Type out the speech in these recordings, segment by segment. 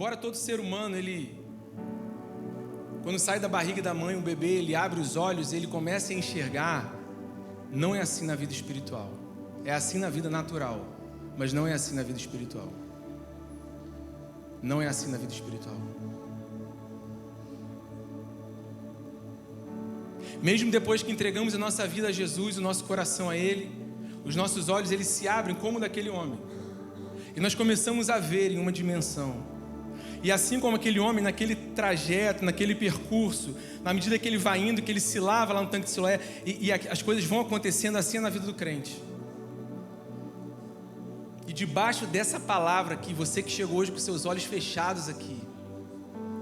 Embora todo ser humano, quando sai da barriga da mãe, um bebê, ele abre os olhos, ele começa a enxergar. Não é assim na vida espiritual. É assim na vida natural, mas não é assim na vida espiritual. Não é assim na vida espiritual. Mesmo depois que entregamos a nossa vida a Jesus, o nosso coração a Ele, os nossos olhos, eles se abrem como daquele homem. E nós começamos a ver em uma dimensão. E assim como aquele homem, naquele trajeto, naquele percurso, na medida que ele vai indo, que ele se lava lá no tanque de Siloé, e as coisas vão acontecendo assim na vida do crente. E debaixo dessa palavra aqui, você que chegou hoje com seus olhos fechados aqui,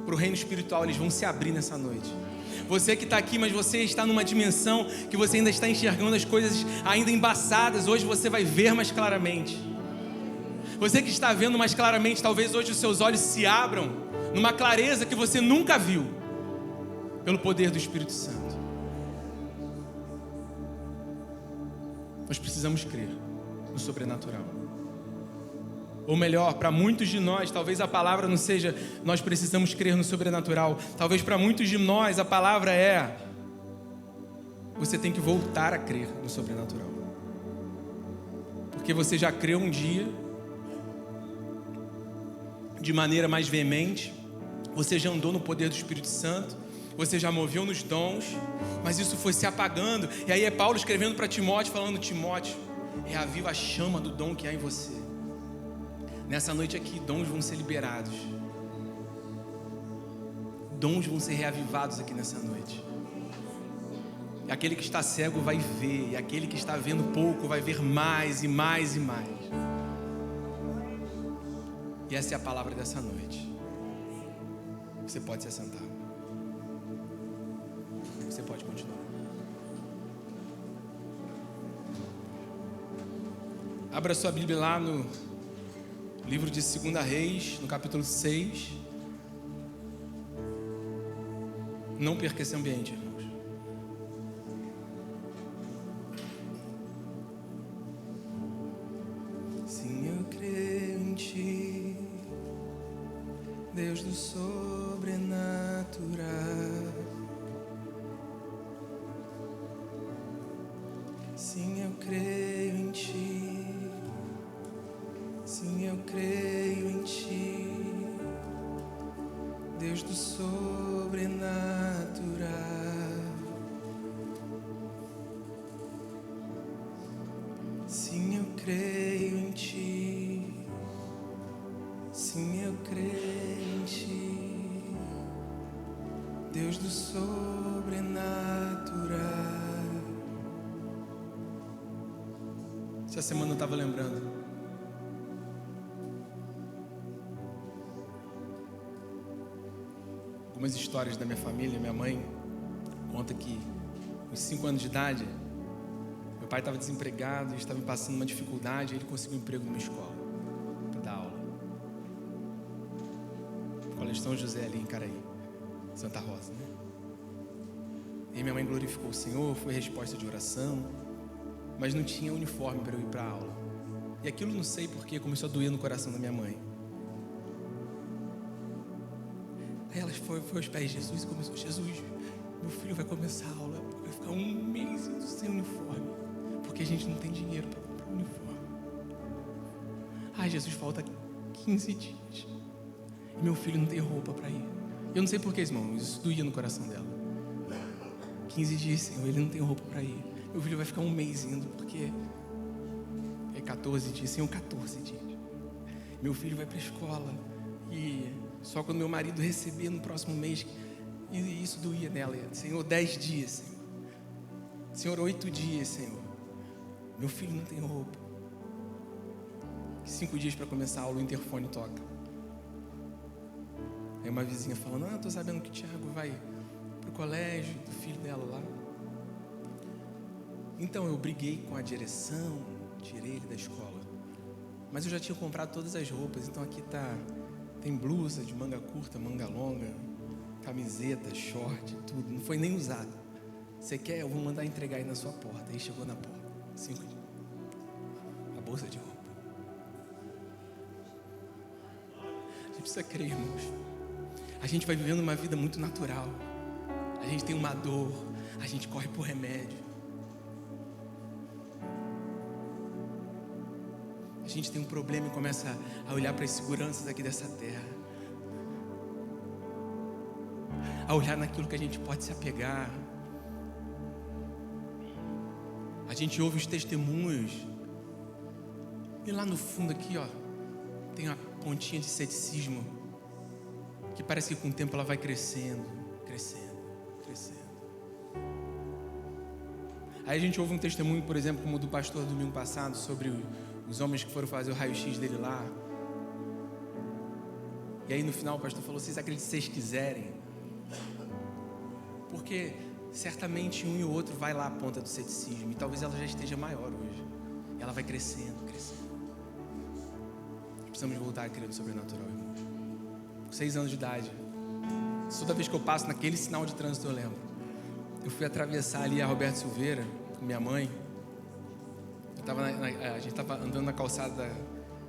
para o reino espiritual, eles vão se abrir nessa noite. Você que está aqui, mas você está numa dimensão que você ainda está enxergando as coisas ainda embaçadas, hoje você vai ver mais claramente. Você que está vendo mais claramente, talvez hoje os seus olhos se abram numa clareza que você nunca viu, pelo poder do Espírito Santo. Nós precisamos crer no sobrenatural. Ou melhor, para muitos de nós, talvez a palavra não seja nós precisamos crer no sobrenatural. Talvez para muitos de nós a palavra é você tem que voltar a crer no sobrenatural. Porque você já creu um dia de maneira mais veemente, você já andou no poder do Espírito Santo, você já moveu nos dons, mas isso foi se apagando. E aí é Paulo escrevendo para Timóteo, falando: Timóteo, reaviva a chama do dom que há em você. Nessa noite aqui, dons vão ser liberados. Dons vão ser reavivados aqui nessa noite. E aquele que está cego vai ver, e aquele que está vendo pouco vai ver mais e mais e mais. E essa é a palavra dessa noite. Você pode se assentar. Você pode continuar. Abra sua Bíblia lá no livro de 2 Reis, no capítulo 6. Não perca esse ambiente, irmãos. Sim, eu creio em Ti, Deus do sobrenatural. Sim, eu creio em Ti. Sim, eu creio em Ti, Deus do sobrenatural. Sim, eu creio em Ti. Sim, eu creio em Ti, Deus do sobrenatural. Essa semana eu estava lembrando. Algumas histórias da minha família. Minha mãe conta que aos 5 anos de idade, meu pai estava desempregado e estava passando uma dificuldade. Ele conseguiu um emprego numa escola para dar aula, Colégio São José, ali em Caraí, Santa Rosa, né? E minha mãe glorificou o Senhor, foi resposta de oração, mas não tinha uniforme para eu ir para a aula. E aquilo, não sei porquê, começou a doer no coração da minha mãe. Aí ela foi aos pés de Jesus e começou: Jesus, meu filho vai começar a aula, vai ficar um mês sem uniforme, porque a gente não tem dinheiro para comprar uniforme. Ai, Jesus, falta 15 dias e meu filho não tem roupa para ir. Eu não sei porquê, irmão, isso doía no coração dela. 15 dias, Senhor, ele não tem roupa para ir. Meu filho vai ficar um mês indo, porque é 14 dias, Senhor, 14 dias. Meu filho vai para a escola e só quando meu marido receber no próximo mês. E isso doía nela. Senhor, 10 dias, Senhor. Senhor, 8 dias, Senhor. Meu filho não tem roupa. 5 dias para começar a aula, o interfone toca. Aí uma vizinha falando: eu estou sabendo que o Tiago vai para o colégio do filho dela lá. Então eu briguei com a direção, tirei ele da escola. Mas eu já tinha comprado todas as roupas, então aqui tá... Tem blusa de manga curta, manga longa, camiseta, short, tudo. Não foi nem usado. Você quer? Eu vou mandar entregar aí na sua porta. Aí chegou na porta. 5 dias. A bolsa de roupa. Você precisa crer, irmãos. A gente vai vivendo uma vida muito natural. A gente tem uma dor, a gente corre por remédio. A gente tem um problema e começa a olhar para as seguranças aqui dessa terra. A olhar naquilo que a gente pode se apegar. A gente ouve os testemunhos. E lá no fundo aqui, ó, tem uma pontinha de ceticismo. Que parece que com o tempo ela vai crescendo, crescendo, crescendo. Aí a gente ouve um testemunho, por exemplo, como o do pastor domingo passado, sobre os homens que foram fazer o raio-x dele lá. E aí no final o pastor falou: vocês acreditam se vocês quiserem? Porque certamente um e o outro vai lá à ponta do ceticismo. E talvez ela já esteja maior hoje. E ela vai crescendo, crescendo. Precisamos voltar a crer no sobrenatural, irmãos. Com 6 anos de idade, toda vez que eu passo naquele sinal de trânsito eu lembro. Eu fui atravessar ali a Roberto Silveira com minha mãe. A gente estava andando na calçada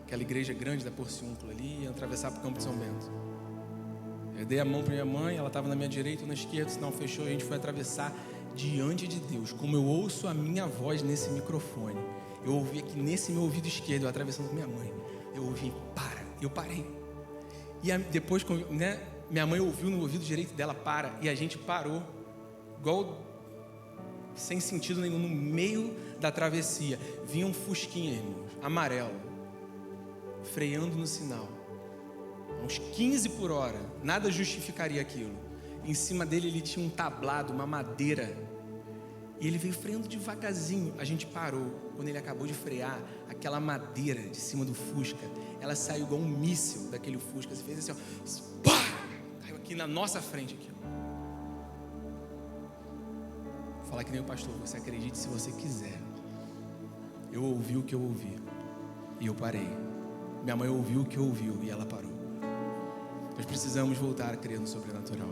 daquela igreja grande da Porciúncula ali, e ia atravessar para o Campo de São Bento. Eu dei a mão para minha mãe, ela estava na minha direita ou na esquerda, o sinal fechou e a gente foi atravessar diante de Deus. Como eu ouço a minha voz nesse microfone, eu ouvi aqui nesse meu ouvido esquerdo, eu atravessando com minha mãe, eu ouvi: para, eu parei. E depois, né, minha mãe ouviu no ouvido direito dela: para, e a gente parou, igual sem sentido nenhum, no meio da travessia. Vinha um fusquinha, irmãos, amarelo, freando no sinal, uns 15 por hora, nada justificaria aquilo. Em cima dele ele tinha um tablado, uma madeira, e ele veio freando devagarzinho. A gente parou. Quando ele acabou de frear, aquela madeira de cima do Fusca, ela saiu igual um míssil daquele Fusca. Você fez assim, ó, pá! Caiu aqui na nossa frente aqui, ó. Vou falar que nem o pastor: você acredite se você quiser. Eu ouvi o que eu ouvi e eu parei. Minha mãe ouviu o que ouviu e ela parou. Nós precisamos voltar a crer no sobrenatural.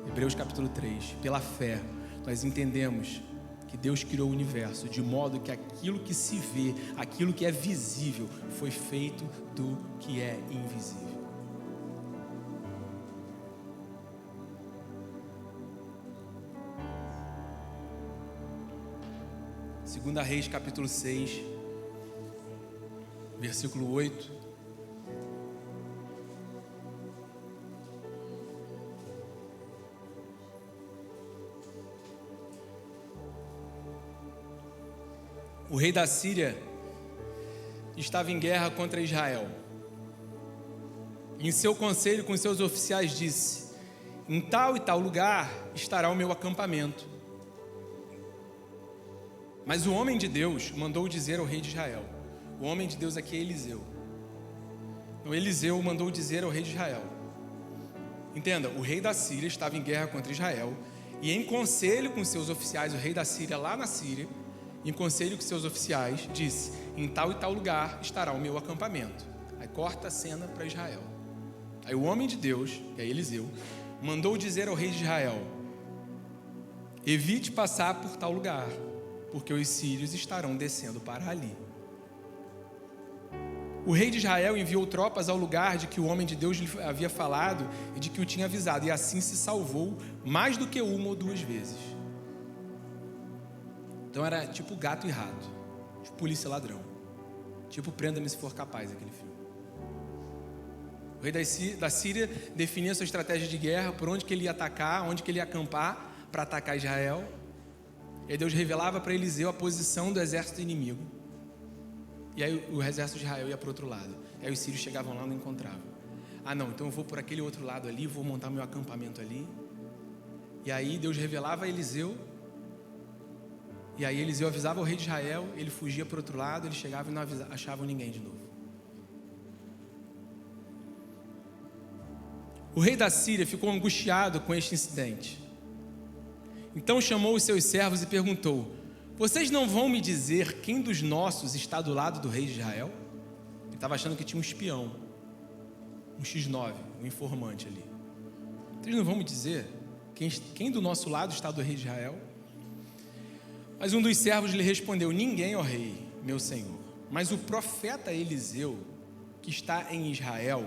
Hebreus capítulo 3. Pela fé, nós entendemos que Deus criou o universo de modo que aquilo que se vê, aquilo que é visível, foi feito do que é invisível. Segunda Reis capítulo 6, versículo 8. O rei da Síria estava em guerra contra Israel. Em seu conselho com seus oficiais disse: em tal e tal lugar estará o meu acampamento. Mas o homem de Deus mandou dizer ao rei de Israel. O homem de Deus aqui é Eliseu. O Eliseu mandou dizer ao rei de Israel. Entenda, o rei da Síria estava em guerra contra Israel. E em conselho com seus oficiais, o rei da Síria lá na Síria, em conselho com seus oficiais, disse: em tal e tal lugar estará o meu acampamento. Aí corta a cena para Israel. Aí o homem de Deus, que é Eliseu, mandou dizer ao rei de Israel: evite passar por tal lugar, porque os sírios estarão descendo para ali. O rei de Israel enviou tropas ao lugar de que o homem de Deus lhe havia falado e de que o tinha avisado, e assim se salvou mais do que 1 ou 2 vezes. Então era tipo Gato e Rato, tipo Polícia e Ladrão, tipo Prenda-me se for capaz, aquele filme. O rei da Síria definia sua estratégia de guerra, por onde que ele ia atacar, onde que ele ia acampar para atacar Israel. E aí Deus revelava para Eliseu a posição do exército inimigo. E aí o exército de Israel ia para o outro lado. E aí os sírios chegavam lá e não encontravam. Ah não, então eu vou por aquele outro lado ali, vou montar meu acampamento ali. E aí Deus revelava a Eliseu. E aí Eliseu avisava o rei de Israel, ele fugia para o outro lado, ele chegava e não achava ninguém de novo. O rei da Síria ficou angustiado com este incidente. Então chamou os seus servos e perguntou: vocês não vão me dizer quem dos nossos está do lado do rei de Israel? Ele estava achando que tinha um espião, um X9, um informante ali. Vocês não vão me dizer quem do nosso lado está do rei de Israel? Mas um dos servos lhe respondeu: ninguém, ó rei, meu senhor. Mas o profeta Eliseu, que está em Israel,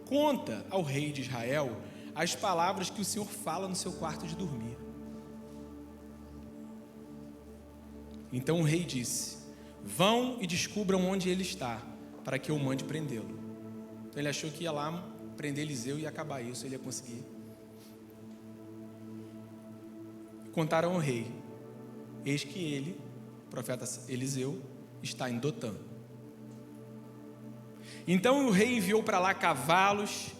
conta ao rei de Israel as palavras que o Senhor fala no seu quarto de dormir. Então o rei disse: vão e descubram onde ele está, para que eu mande prendê-lo. Então ele achou que ia lá prender Eliseu e ia acabar isso, ele ia conseguir. Contaram ao rei: eis que ele, o profeta Eliseu, está em Dotã. Então o rei enviou para lá cavalos,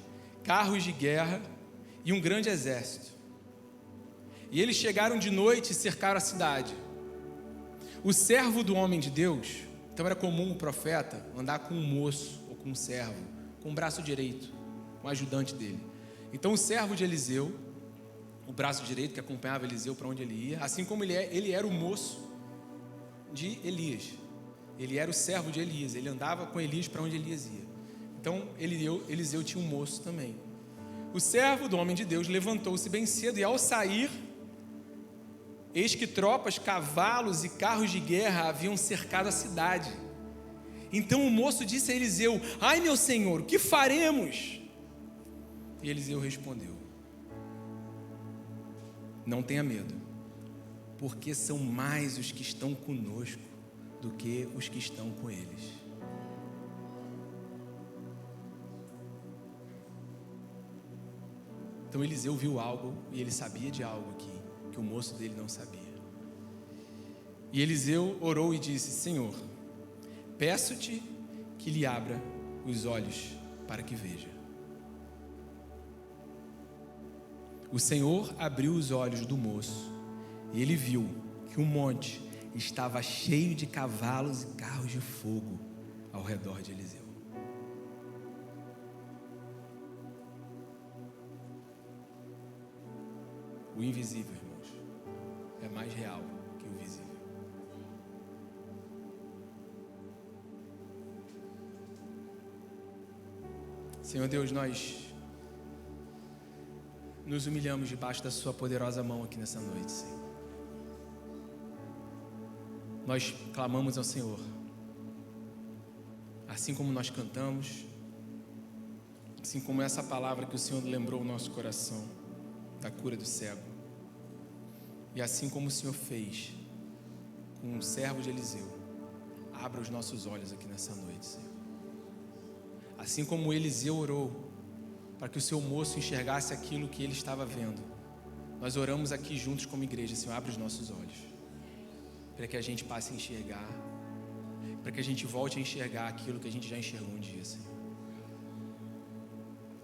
carros de guerra e um grande exército. E eles chegaram de noite e cercaram a cidade. O servo do homem de Deus, então era comum o profeta andar com um moço ou com um servo, com o braço direito, com o ajudante dele. Então o servo de Eliseu, o braço direito que acompanhava Eliseu para onde ele ia, assim como ele era o moço de Elias. Ele era o servo de Elias, ele andava com Elias para onde Elias ia. Então Eliseu tinha um moço também. O servo do homem de Deus levantou-se bem cedo e ao sair, eis que tropas, cavalos e carros de guerra haviam cercado a cidade. Então o moço disse a Eliseu: ai meu senhor, o que faremos? E Eliseu respondeu: não tenha medo, porque são mais os que estão conosco do que os que estão com eles. Então Eliseu viu algo e ele sabia de algo aqui que o moço dele não sabia. E Eliseu orou e disse: Senhor, peço-te que lhe abra os olhos para que veja. O Senhor abriu os olhos do moço e ele viu que o monte estava cheio de cavalos e carros de fogo ao redor de Eliseu. O invisível, irmãos, é mais real que o visível. Senhor Deus, nós nos humilhamos debaixo da sua poderosa mão aqui nessa noite, Senhor. Nós clamamos ao Senhor, assim como nós cantamos, assim como essa palavra que o Senhor lembrou o nosso coração, da cura do cego, e assim como o Senhor fez com o servo de Eliseu, abra os nossos olhos aqui nessa noite, Senhor. Assim como Eliseu orou para que o seu moço enxergasse aquilo que ele estava vendo, nós oramos aqui juntos como igreja. Senhor, abre os nossos olhos, para que a gente passe a enxergar, para que a gente volte a enxergar aquilo que a gente já enxergou um dia, Senhor.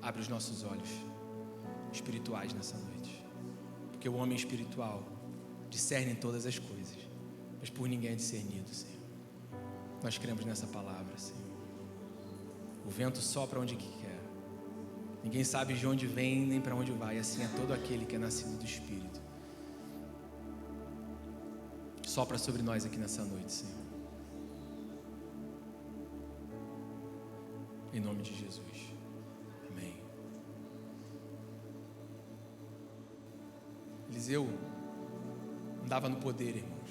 Abre os nossos olhos espirituais nessa noite, porque o homem espiritual discerne todas as coisas, mas por ninguém é discernido, Senhor. Nós cremos nessa palavra, Senhor. O vento sopra onde quer, ninguém sabe de onde vem nem para onde vai, assim é todo aquele que é nascido do Espírito. Sopra sobre nós aqui nessa noite, Senhor, em nome de Jesus. Amém. Eliseu andava no poder, irmãos.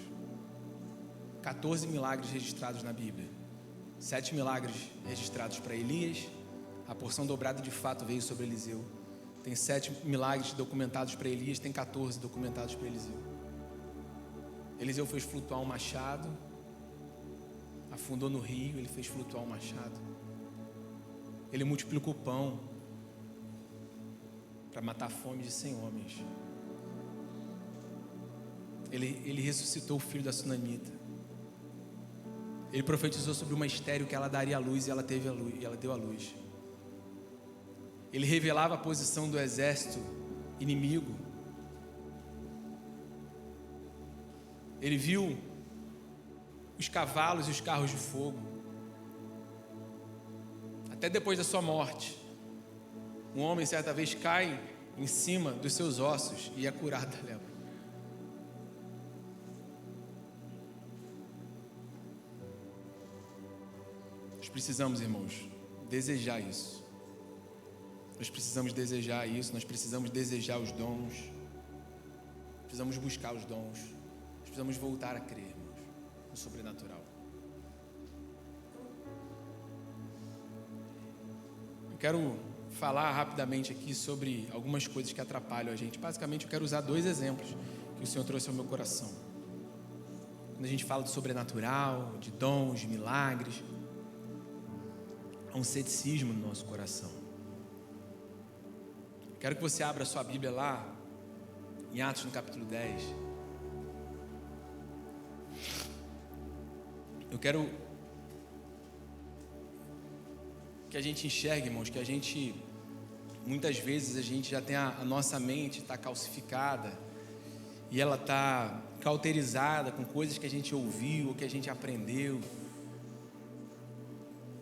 14 milagres registrados na Bíblia. 7 milagres registrados para Elias. A porção dobrada de fato veio sobre Eliseu. Tem 7 milagres documentados para Elias, tem 14 documentados para Eliseu. Eliseu fez flutuar um machado, afundou no rio, ele fez flutuar um machado. Ele multiplicou o pão para matar a fome de 100 homens. Ele ressuscitou o filho da sunamita. Ele profetizou sobre uma estéril que ela daria a luz e ela teve a luz, e ela deu a luz. Ele revelava a posição do exército inimigo. Ele viu os cavalos e os carros de fogo. Até depois da sua morte, um homem certa vez cai em cima dos seus ossos e é curado da lepra. Nós precisamos, irmãos, desejar isso. Nós precisamos desejar isso, nós precisamos desejar os dons. Precisamos buscar os dons. Nós precisamos voltar a crer, irmãos, no sobrenatural. quero falar rapidamente aqui sobre algumas coisas que atrapalham a gente. Basicamente, eu quero usar 2 exemplos que o Senhor trouxe ao meu coração. Quando a gente fala do sobrenatural, de dons, de milagres, há um ceticismo no nosso coração. Quero que você abra a sua Bíblia lá, em Atos, no capítulo 10. Eu quero que a gente enxergue, irmãos, que a gente, muitas vezes, a gente já tem a nossa mente está calcificada e ela está cauterizada com coisas que a gente ouviu ou que a gente aprendeu.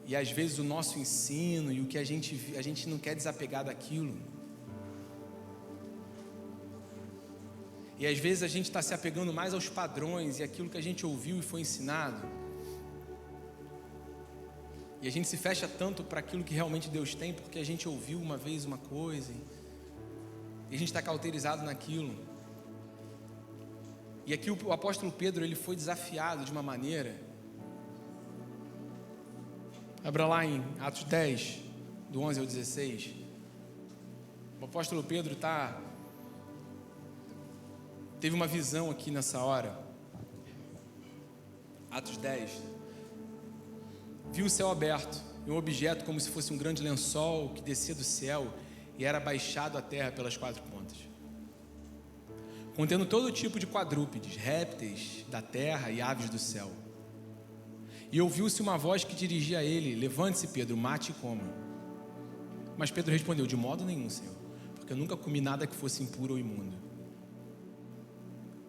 E às vezes o nosso ensino e o que a gente não quer desapegar daquilo. E às vezes a gente está se apegando mais aos padrões e aquilo que a gente ouviu e foi ensinado. E a gente se fecha tanto para aquilo que realmente Deus tem, porque a gente ouviu uma vez uma coisa e a gente está cauterizado naquilo. E aqui o apóstolo Pedro, ele foi desafiado de uma maneira. Abra lá em Atos 10, do 11 ao 16. O apóstolo Pedro teve uma visão aqui nessa hora. Atos 10. Viu o céu aberto e um objeto como se fosse um grande lençol que descia do céu e era baixado à terra pelas 4 pontas, contendo todo tipo de quadrúpedes, répteis da terra e aves do céu. E ouviu-se uma voz que dirigia a ele: levante-se, Pedro, mate e coma. Mas Pedro respondeu: de modo nenhum, Senhor, porque eu nunca comi nada que fosse impuro ou imundo.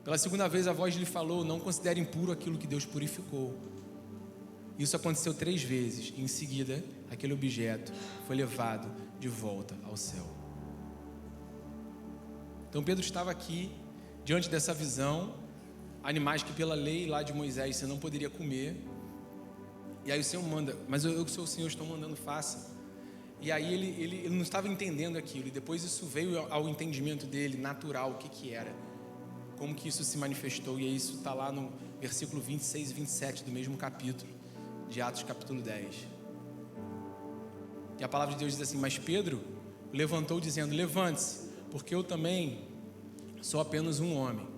Pela segunda vez a voz lhe falou: não considere impuro aquilo que Deus purificou. Isso aconteceu 3 vezes, e em seguida aquele objeto foi levado de volta ao céu. Então Pedro estava aqui, diante dessa visão, animais que pela lei lá de Moisés você não poderia comer. E aí o Senhor manda: mas eu que sou o Senhor, estou mandando, faça. E aí ele não estava entendendo aquilo, e depois isso veio ao entendimento dele, natural, o que era, como que isso se manifestou. E aí isso está lá no versículo 26 e 27 do mesmo capítulo de Atos capítulo 10. E a palavra de Deus diz assim: mas Pedro levantou dizendo: levante-se, porque eu também sou apenas um homem.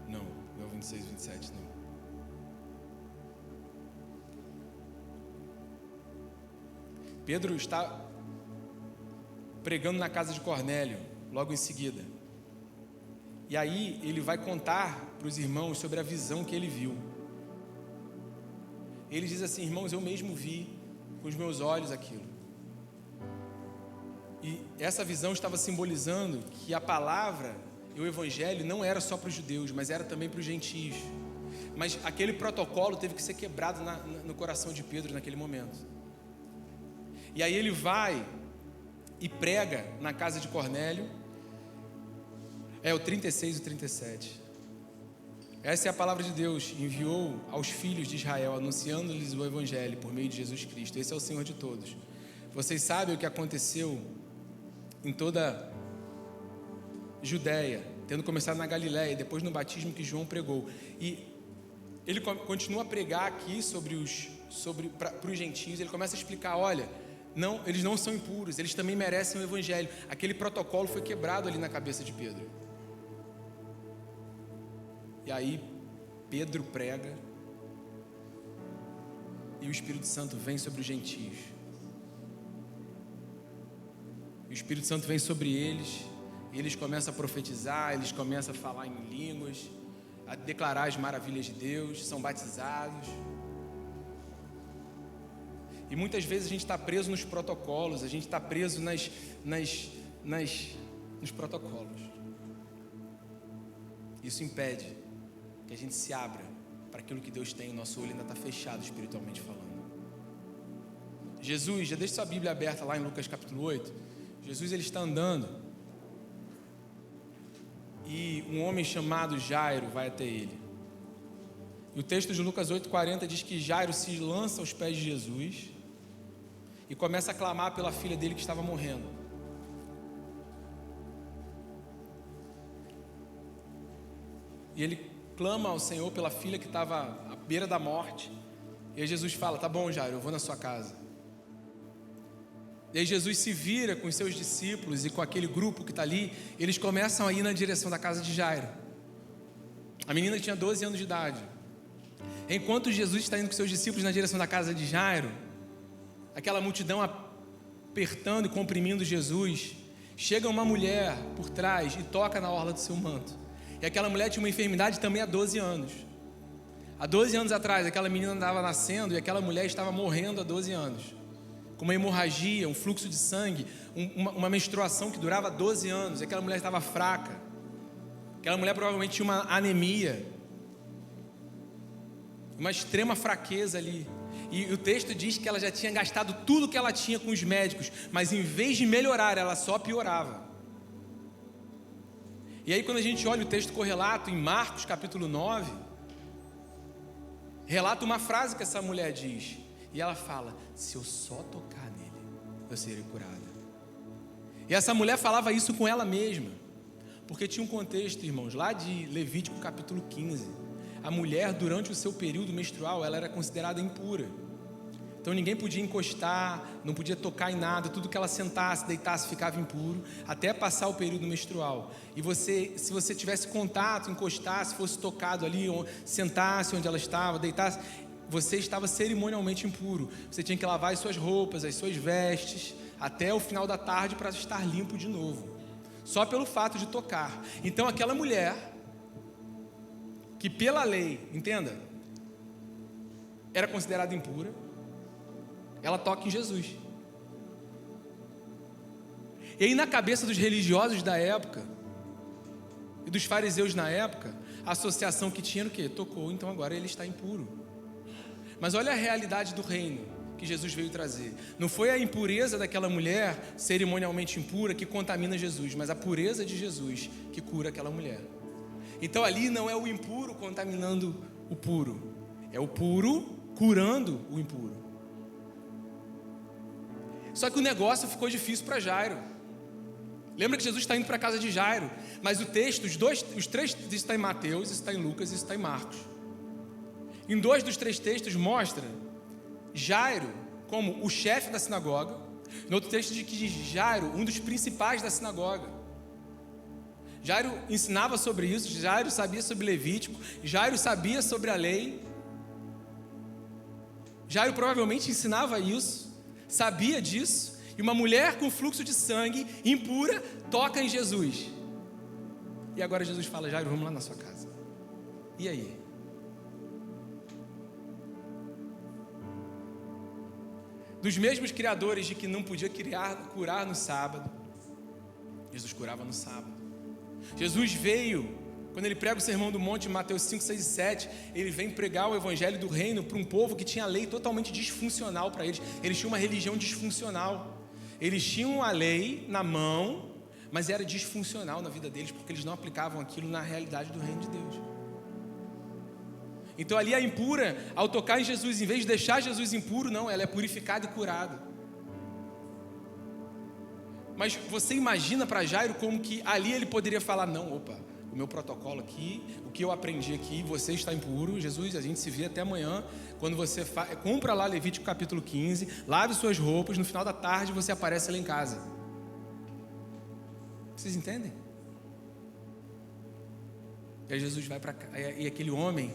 Não é o 26 e 27, não. Pedro está pregando na casa de Cornélio, logo em seguida. E aí ele vai contar para os irmãos sobre a visão que ele viu. Ele diz assim: irmãos, eu mesmo vi com os meus olhos aquilo. E essa visão estava simbolizando que a palavra e o evangelho não era só para os judeus, mas era também para os gentios. Mas aquele protocolo teve que ser quebrado no coração de Pedro naquele momento. E aí ele vai e prega na casa de Cornélio. É o 36 e o 37. Essa é a palavra de Deus. Enviou aos filhos de Israel, anunciando-lhes o evangelho por meio de Jesus Cristo. Esse é o Senhor de todos. Vocês sabem o que aconteceu em toda Judéia, tendo começado na Galiléia, depois no batismo que João pregou. E ele continua a pregar aqui para os gentios. Ele começa a explicar: olha, não, eles não são impuros, eles também merecem o evangelho. Aquele protocolo foi quebrado ali na cabeça de Pedro. E aí Pedro prega e o Espírito Santo vem sobre os gentios. E o Espírito Santo vem sobre eles, e eles começam a profetizar, eles começam a falar em línguas, a declarar as maravilhas de Deus, são batizados. E muitas vezes a gente está preso nos protocolos, a gente está preso nos protocolos. Isso impede que a gente se abra para aquilo que Deus tem. O nosso olho ainda está fechado espiritualmente falando. Jesus, já deixa sua Bíblia aberta lá em Lucas capítulo 8. Jesus, ele está andando e um homem chamado Jairo vai até ele. E o texto de Lucas 8,40 diz que Jairo se lança aos pés de Jesus e começa a clamar pela filha dele que estava morrendo. E ele clama ao Senhor pela filha que estava à beira da morte. E aí Jesus fala: tá bom, Jairo, eu vou na sua casa. E aí Jesus se vira com os seus discípulos e com aquele grupo que está ali, eles começam a ir na direção da casa de Jairo. A menina tinha 12 anos de idade. Enquanto Jesus está indo com seus discípulos na direção da casa de Jairo, aquela multidão apertando e comprimindo Jesus, chega uma mulher por trás e toca na orla do seu manto. E aquela mulher tinha uma enfermidade também há 12 anos. Há 12 anos atrás, aquela menina andava nascendo e aquela mulher estava morrendo há 12 anos. Com uma hemorragia, um fluxo de sangue, uma menstruação que durava 12 anos. E aquela mulher estava fraca. Aquela mulher provavelmente tinha uma anemia, uma extrema fraqueza ali. E o texto diz que ela já tinha gastado tudo que ela tinha com os médicos, mas em vez de melhorar, ela só piorava. E aí quando a gente olha o texto correlato em Marcos capítulo 9, relata uma frase que essa mulher diz. E ela fala: se eu só tocar nele, eu serei curada. E essa mulher falava isso com ela mesma, porque tinha um contexto, irmãos, lá de Levítico capítulo 15. A mulher, durante o seu período menstrual, ela era considerada impura. Então ninguém podia encostar, não podia tocar em nada. Tudo que ela sentasse, deitasse, ficava impuro, até passar o período menstrual. E se você tivesse contato, encostasse, fosse tocado ali, sentasse onde ela estava, deitasse, você estava cerimonialmente impuro. Você tinha que lavar as suas roupas, as suas vestes, até o final da tarde para estar limpo de novo. Só pelo fato de tocar. Então aquela mulher, que pela lei, entenda, era considerada impura, ela toca em Jesus. E aí na cabeça dos religiosos da época e dos fariseus na época, a associação que tinha era o quê? Tocou, então agora ele está impuro. Mas olha a realidade do reino que Jesus veio trazer. Não foi a impureza daquela mulher cerimonialmente impura que contamina Jesus, mas a pureza de Jesus que cura aquela mulher. Então ali não é o impuro contaminando o puro, é o puro curando o impuro. Só que o negócio ficou difícil para Jairo. Lembra que Jesus está indo para a casa de Jairo, mas o texto, os três, isso está em Mateus, isso está em Lucas, isso está em Marcos. Em 2 dos 3 textos mostra Jairo como o chefe da sinagoga. No outro texto diz Jairo, um dos principais da sinagoga. Jairo ensinava sobre isso, Jairo sabia sobre Levítico, Jairo sabia sobre a lei. Jairo provavelmente ensinava isso, sabia disso. E uma mulher com fluxo de sangue, impura, toca em Jesus. E agora Jesus fala: Jairo, vamos lá na sua casa. E aí? Dos mesmos criadores de que não podia curar no sábado, Jesus curava no sábado. Jesus veio, quando ele prega o Sermão do Monte, em Mateus 5, 6 e 7, ele vem pregar o evangelho do reino para um povo que tinha a lei totalmente disfuncional para eles. Eles tinham uma religião disfuncional. Eles tinham a lei na mão, mas era disfuncional na vida deles, porque eles não aplicavam aquilo na realidade do reino de Deus. Então ali a impura, ao tocar em Jesus, em vez de deixar Jesus impuro, não, ela é purificada e curada. Mas você imagina para Jairo como que ali ele poderia falar: não, opa, o meu protocolo aqui, o que eu aprendi aqui, você está impuro, Jesus, a gente se vê até amanhã, quando você cumpra lá Levítico capítulo 15, lave suas roupas, no final da tarde você aparece lá em casa. Vocês entendem? E aí Jesus vai para cá, e aquele homem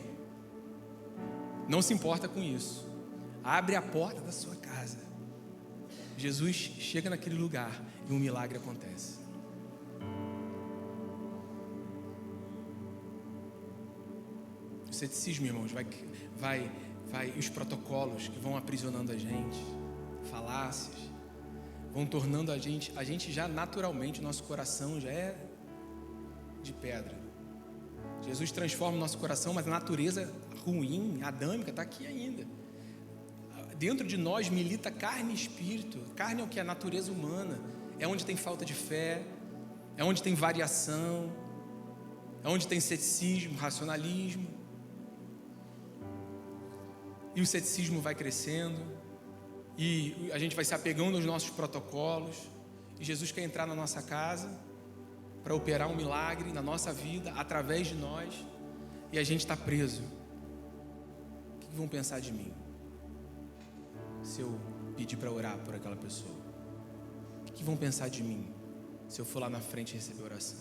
não se importa com isso, abre a porta da sua casa. Jesus chega naquele lugar e um milagre acontece. O ceticismo, irmãos, vai os protocolos que vão aprisionando a gente, falácias, vão tornando a gente já naturalmente, nosso coração já é de pedra. Jesus transforma o nosso coração, mas a natureza ruim, adâmica, está aqui ainda. Dentro de nós milita carne e espírito. Carne é o que? A natureza humana. É onde tem falta de fé, é onde tem variação, é onde tem ceticismo, racionalismo. E o ceticismo vai crescendo, e a gente vai se apegando aos nossos protocolos. E Jesus quer entrar na nossa casa para operar um milagre na nossa vida, através de nós, e a gente está preso. O que vão pensar de mim se eu pedir para orar por aquela pessoa? que vão pensar de mim se eu for lá na frente receber oração?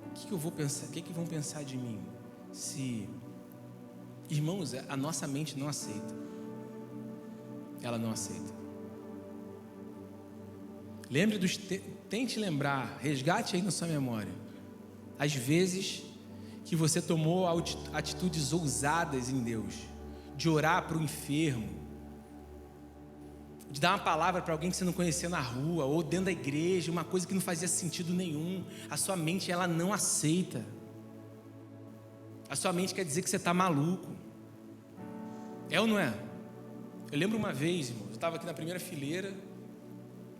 O que eu vou pensar? O que vão pensar de mim se... Irmãos, a nossa mente não aceita. Ela não aceita. Tente lembrar, resgate aí na sua memória as vezes que você tomou atitudes ousadas em Deus, de orar para o enfermo, de dar uma palavra para alguém que você não conhecia na rua ou dentro da igreja, uma coisa que não fazia sentido nenhum. A sua mente, ela não aceita. A sua mente quer dizer que você está maluco. É ou não é? Eu lembro uma vez, irmão, eu estava aqui na primeira fileira,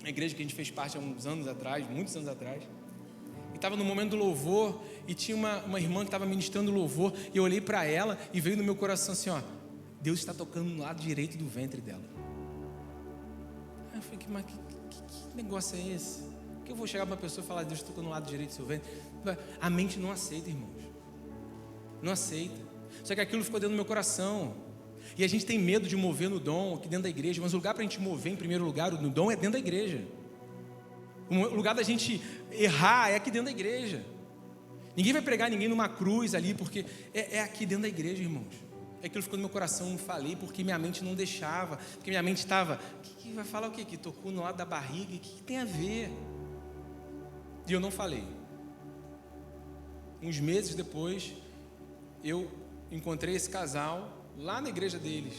na igreja que a gente fez parte há uns anos atrás, muitos anos atrás, e estava no momento do louvor, e tinha uma irmã que estava ministrando louvor, e eu olhei para ela, e veio no meu coração assim, ó, Deus está tocando no lado direito do ventre dela. Aí eu falei, mas que negócio é esse? Que eu vou chegar para uma pessoa e falar, Deus está tocando no lado direito do seu ventre? A mente não aceita, irmãos. Não aceita. Só que aquilo ficou dentro do meu coração. E a gente tem medo de mover no dom aqui dentro da igreja, mas o lugar para a gente mover em primeiro lugar no dom é dentro da igreja. O lugar da gente errar é aqui dentro da igreja. Ninguém vai pregar ninguém numa cruz ali, porque é aqui dentro da igreja, irmãos. Aquilo ficou no meu coração, não falei, porque minha mente não deixava, porque minha mente estava, que vai falar o quê? Que tocou no lado da barriga, o que tem a ver? E eu não falei. Uns meses depois, eu encontrei esse casal lá na igreja deles,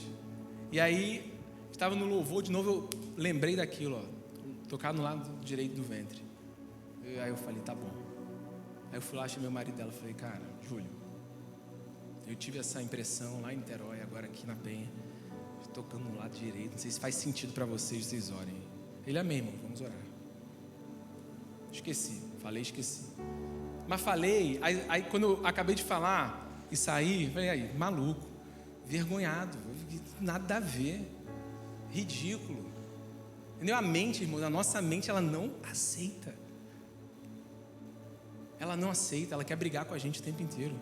e aí estava no louvor, de novo eu lembrei daquilo, ó, tocar no lado direito do ventre. Aí eu falei, tá bom. Aí eu fui lá, achei meu marido dela, falei, cara, Júlio, eu tive essa impressão lá em Niterói, agora aqui na Penha, tocando no lado direito, não sei se faz sentido para vocês orem. Ele, amém, irmão, vamos orar. Esqueci, mas falei, aí quando eu acabei de falar e saí, falei, aí, maluco, vergonhado, nada a ver, ridículo, entendeu? A mente, irmão, a nossa mente, ela não aceita, ela quer brigar com a gente o tempo inteiro.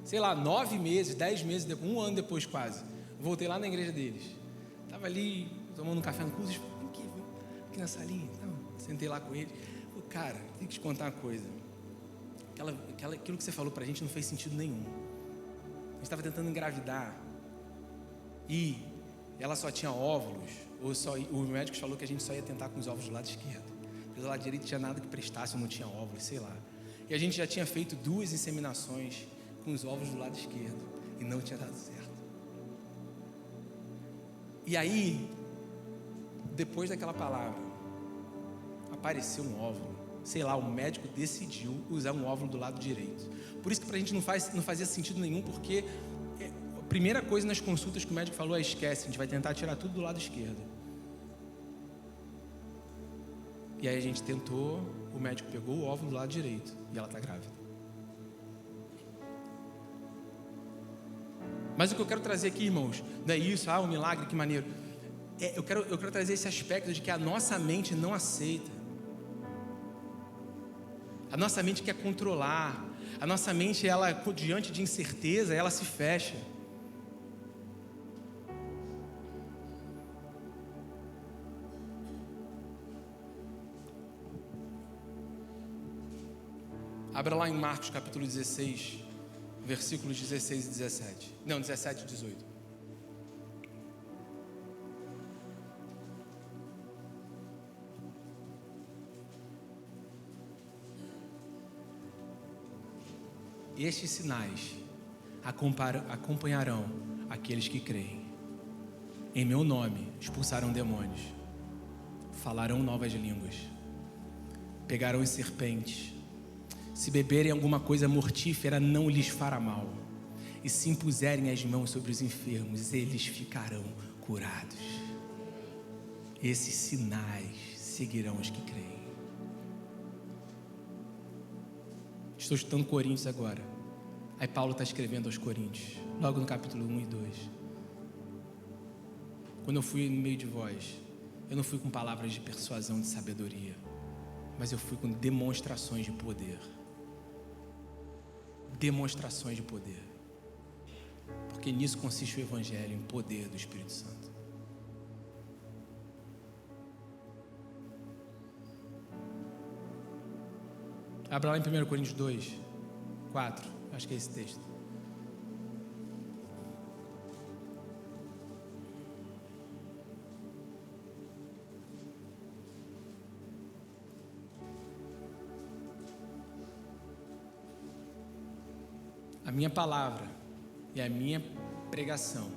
Sei lá, 9 meses, 10 meses depois, 1 ano depois quase, voltei lá na igreja deles, estava ali tomando um café no curso, aqui na salinha, então, sentei lá com ele, falei, cara, tem que te contar uma coisa, aquilo que você falou pra gente não fez sentido nenhum. A gente estava tentando engravidar e ela só tinha óvulos, o médico falou que a gente só ia tentar com os óvulos do lado esquerdo, porque do lado direito não tinha nada que prestasse, não tinha óvulos, sei lá. E a gente já tinha feito 2 inseminações com os óvulos do lado esquerdo e não tinha dado certo. E aí, depois daquela palavra, apareceu um óvulo. Sei lá, o médico decidiu usar um óvulo do lado direito. Por isso que pra gente não fazia sentido nenhum, porque a primeira coisa nas consultas que o médico falou é esquece, a gente vai tentar tirar tudo do lado esquerdo. E aí a gente tentou, o médico pegou o óvulo do lado direito e ela está grávida. Mas o que eu quero trazer aqui, irmãos, não é isso, um milagre, que maneiro. Eu quero trazer esse aspecto de que a nossa mente não aceita. A nossa mente quer controlar. A nossa mente, ela, diante de incerteza, ela se fecha. Abra lá em Marcos capítulo 16, versículos 16 e 17. Não, 17 e 18. Estes sinais acompanharão aqueles que creem. Em meu nome expulsarão demônios, falarão novas línguas, pegarão as serpentes. Se beberem alguma coisa mortífera, não lhes fará mal. E se impuserem as mãos sobre os enfermos, eles ficarão curados. Esses sinais seguirão os que creem. Estou estudando Coríntios agora. Aí Paulo está escrevendo aos Coríntios, logo no capítulo 1 e 2. Quando eu fui no meio de vós, eu não fui com palavras de persuasão, de sabedoria, mas eu fui com demonstrações de poder. Demonstrações de poder. Porque nisso consiste o Evangelho, em poder do Espírito Santo. Abra lá em 1 Coríntios 2, 4. Acho que é esse texto. A minha palavra e a minha pregação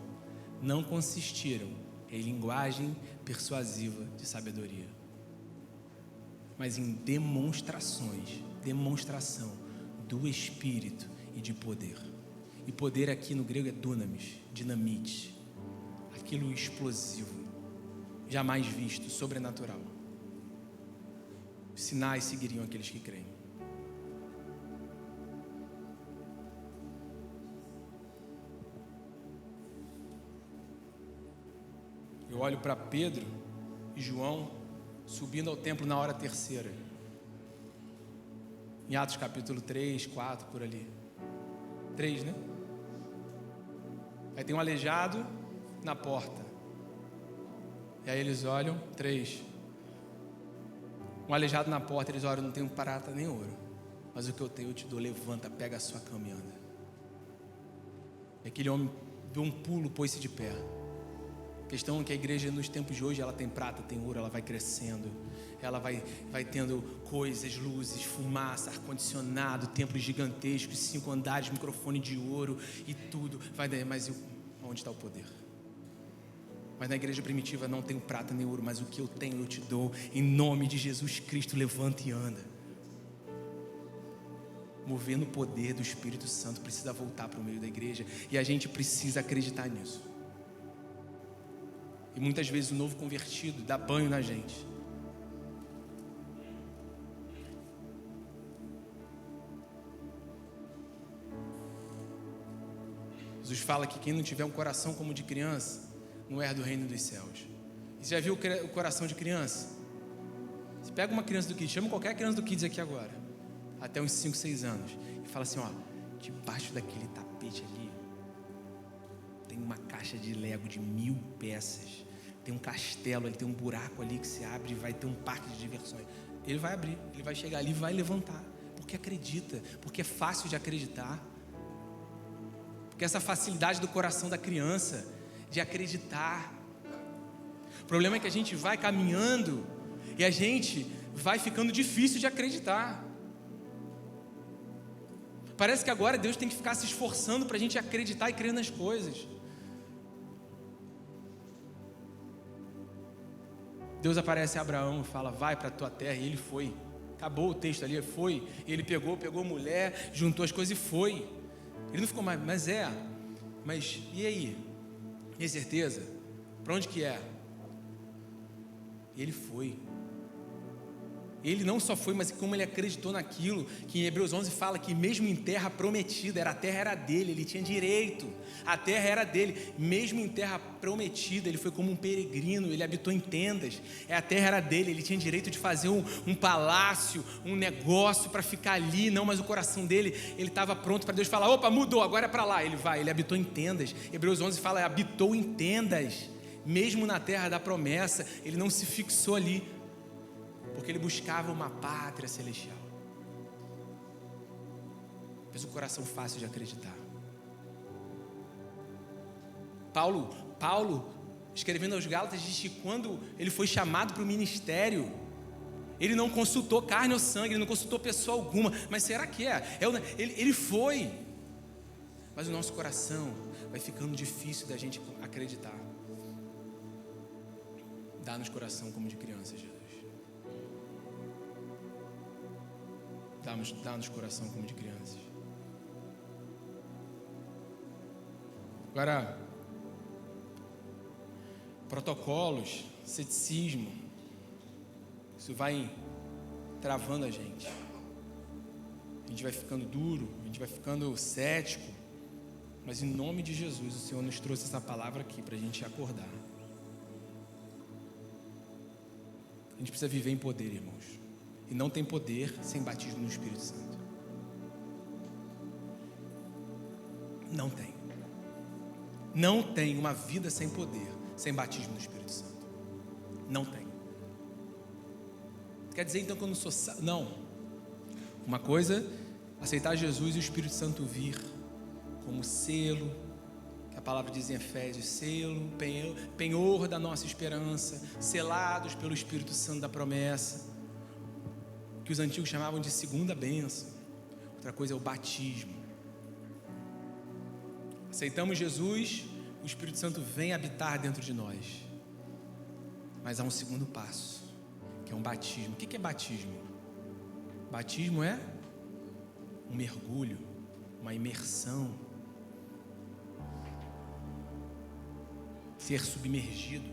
não consistiram em linguagem persuasiva de sabedoria, mas em demonstração do Espírito e de poder. E poder aqui no grego é dunamis, dinamite, aquilo explosivo, jamais visto, sobrenatural. Os sinais seguiriam aqueles que creem. Eu olho para Pedro e João subindo ao templo na hora terceira. Em Atos capítulo 3, 4, por ali. 3, né? Aí tem um aleijado na porta. E aí eles olham, 3. Um aleijado na porta, eles olham, não tenho prata nem ouro, mas o que eu tenho eu te dou, levanta, pega a sua cama e anda. E aquele homem deu um pulo, pôs-se de pé. A questão é que a igreja nos tempos de hoje, ela tem prata, tem ouro, ela vai crescendo, ela vai tendo coisas, luzes, fumaça, ar-condicionado, templos gigantescos, 5 andares, microfone de ouro e tudo, mas onde está o poder? Mas na igreja primitiva não tenho prata nem ouro, mas o que eu tenho eu te dou, em nome de Jesus Cristo, levanta e anda. Movendo o poder do Espírito Santo precisa voltar para o meio da igreja, e a gente precisa acreditar nisso. E muitas vezes o novo convertido dá banho na gente. Jesus fala que quem não tiver um coração como de criança não herda o reino dos céus. E você já viu o coração de criança? Você pega uma criança do Kids, chama qualquer criança do Kids aqui agora, até uns 5, 6 anos, e fala assim, ó, debaixo daquele tapete ali tem uma caixa de Lego de 1000 peças. Tem um castelo ali, tem um buraco ali que se abre e vai ter um parque de diversões. Ele vai abrir, ele vai chegar ali e vai levantar. Porque acredita, porque é fácil de acreditar. Porque essa facilidade do coração da criança de acreditar. O problema é que a gente vai caminhando e a gente vai ficando difícil de acreditar. Parece que agora Deus tem que ficar se esforçando para a gente acreditar e crer nas coisas. Deus aparece a Abraão e fala, vai para a tua terra, e ele foi. Acabou o texto ali, foi. E ele pegou mulher, juntou as coisas e foi. Ele não ficou mais, mas e aí? Tem certeza? Para onde que é? E ele foi. Ele não só foi, mas como ele acreditou naquilo, que em Hebreus 11 fala que mesmo em terra prometida, a terra era dele, ele tinha direito, a terra era dele, mesmo em terra prometida, ele foi como um peregrino, ele habitou em tendas, a terra era dele, ele tinha direito de fazer um palácio, um negócio para ficar ali, não, mas o coração dele, ele estava pronto para Deus falar, opa, mudou, agora é para lá, ele habitou em tendas. Hebreus 11 fala, habitou em tendas, mesmo na terra da promessa, ele não se fixou ali, porque ele buscava uma pátria celestial. Fez o coração fácil de acreditar. Paulo, escrevendo aos Gálatas, diz que quando ele foi chamado para o ministério, ele não consultou carne ou sangue, ele não consultou pessoa alguma. Mas será que é? Ele foi. Mas o nosso coração vai ficando difícil da gente acreditar. Dá-nos coração como de criança, Jesus. Dá-nos coração como de crianças. Agora, protocolos, ceticismo, isso vai travando a gente. A gente vai ficando duro, a gente vai ficando cético. Mas em nome de Jesus, o Senhor nos trouxe essa palavra aqui para a gente acordar. A gente precisa viver em poder, irmãos. E não tem poder sem batismo no Espírito Santo. Não tem. Não tem uma vida sem poder, sem batismo no Espírito Santo. Não tem. Quer dizer então que eu não sou salvo? Não. Uma coisa, aceitar Jesus e o Espírito Santo vir como selo, que a palavra diz em Efésios, selo, penhor da nossa esperança, selados pelo Espírito Santo da promessa, que os antigos chamavam de segunda bênção. Outra coisa é o batismo. Aceitamos Jesus, o Espírito Santo vem habitar dentro de nós. Mas há um segundo passo, que é um batismo. O que é batismo? Batismo é um mergulho, uma imersão, ser submergido,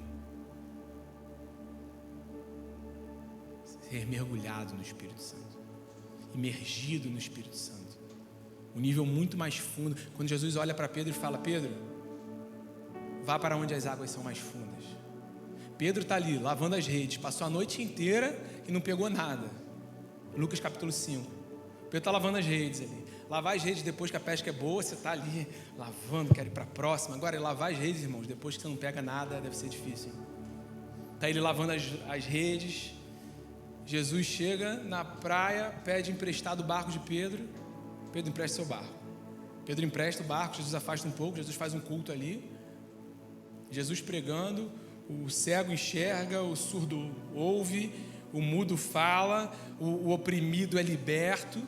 ser mergulhado no Espírito Santo, imergido no Espírito Santo, um nível muito mais fundo. Quando Jesus olha para Pedro e fala: Pedro, vá para onde as águas são mais fundas. Pedro está ali lavando as redes, passou a noite inteira e não pegou nada. Lucas capítulo 5. Pedro está lavando as redes ali. Lavar as redes depois que a pesca é boa, você está ali lavando, quer ir para a próxima. Agora, lavar as redes, irmãos, depois que você não pega nada, deve ser difícil. Está ele lavando as redes. Jesus chega na praia, pede emprestado o barco de Pedro. Pedro, empresta seu barco. Pedro empresta o barco, Jesus afasta um pouco, Jesus faz um culto ali. Jesus pregando, o cego enxerga, o surdo ouve, o mudo fala, o oprimido é liberto.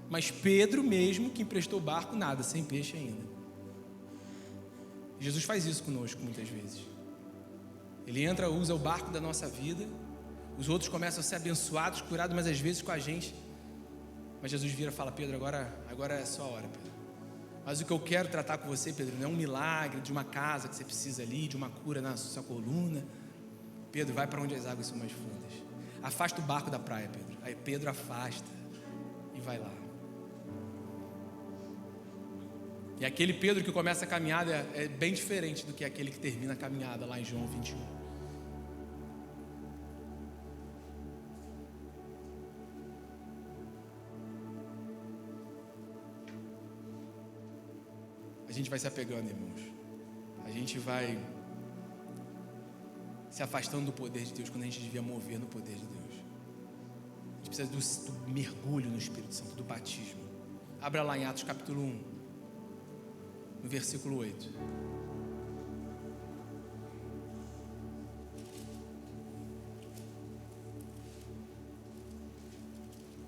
Mas Pedro mesmo, que emprestou o barco, nada, sem peixe ainda. Jesus faz isso conosco muitas vezes. Ele entra, usa o barco da nossa vida, os outros começam a ser abençoados, curados, mas às vezes com a gente. Mas Jesus vira e fala: Pedro, agora é a sua hora, Pedro. Mas o que eu quero tratar com você, Pedro, não é um milagre de uma casa que você precisa ali, de uma cura na sua coluna. Pedro, vai para onde as águas são mais fundas. Afasta o barco da praia, Pedro. Aí Pedro afasta e vai lá. E aquele Pedro que começa a caminhada é bem diferente do que aquele que termina a caminhada lá em João 21. A gente vai se apegando, irmãos. A gente vai se afastando do poder de Deus quando a gente devia mover no poder de Deus. A gente precisa do mergulho no Espírito Santo, do batismo. Abra lá em Atos capítulo 1. No versículo 8.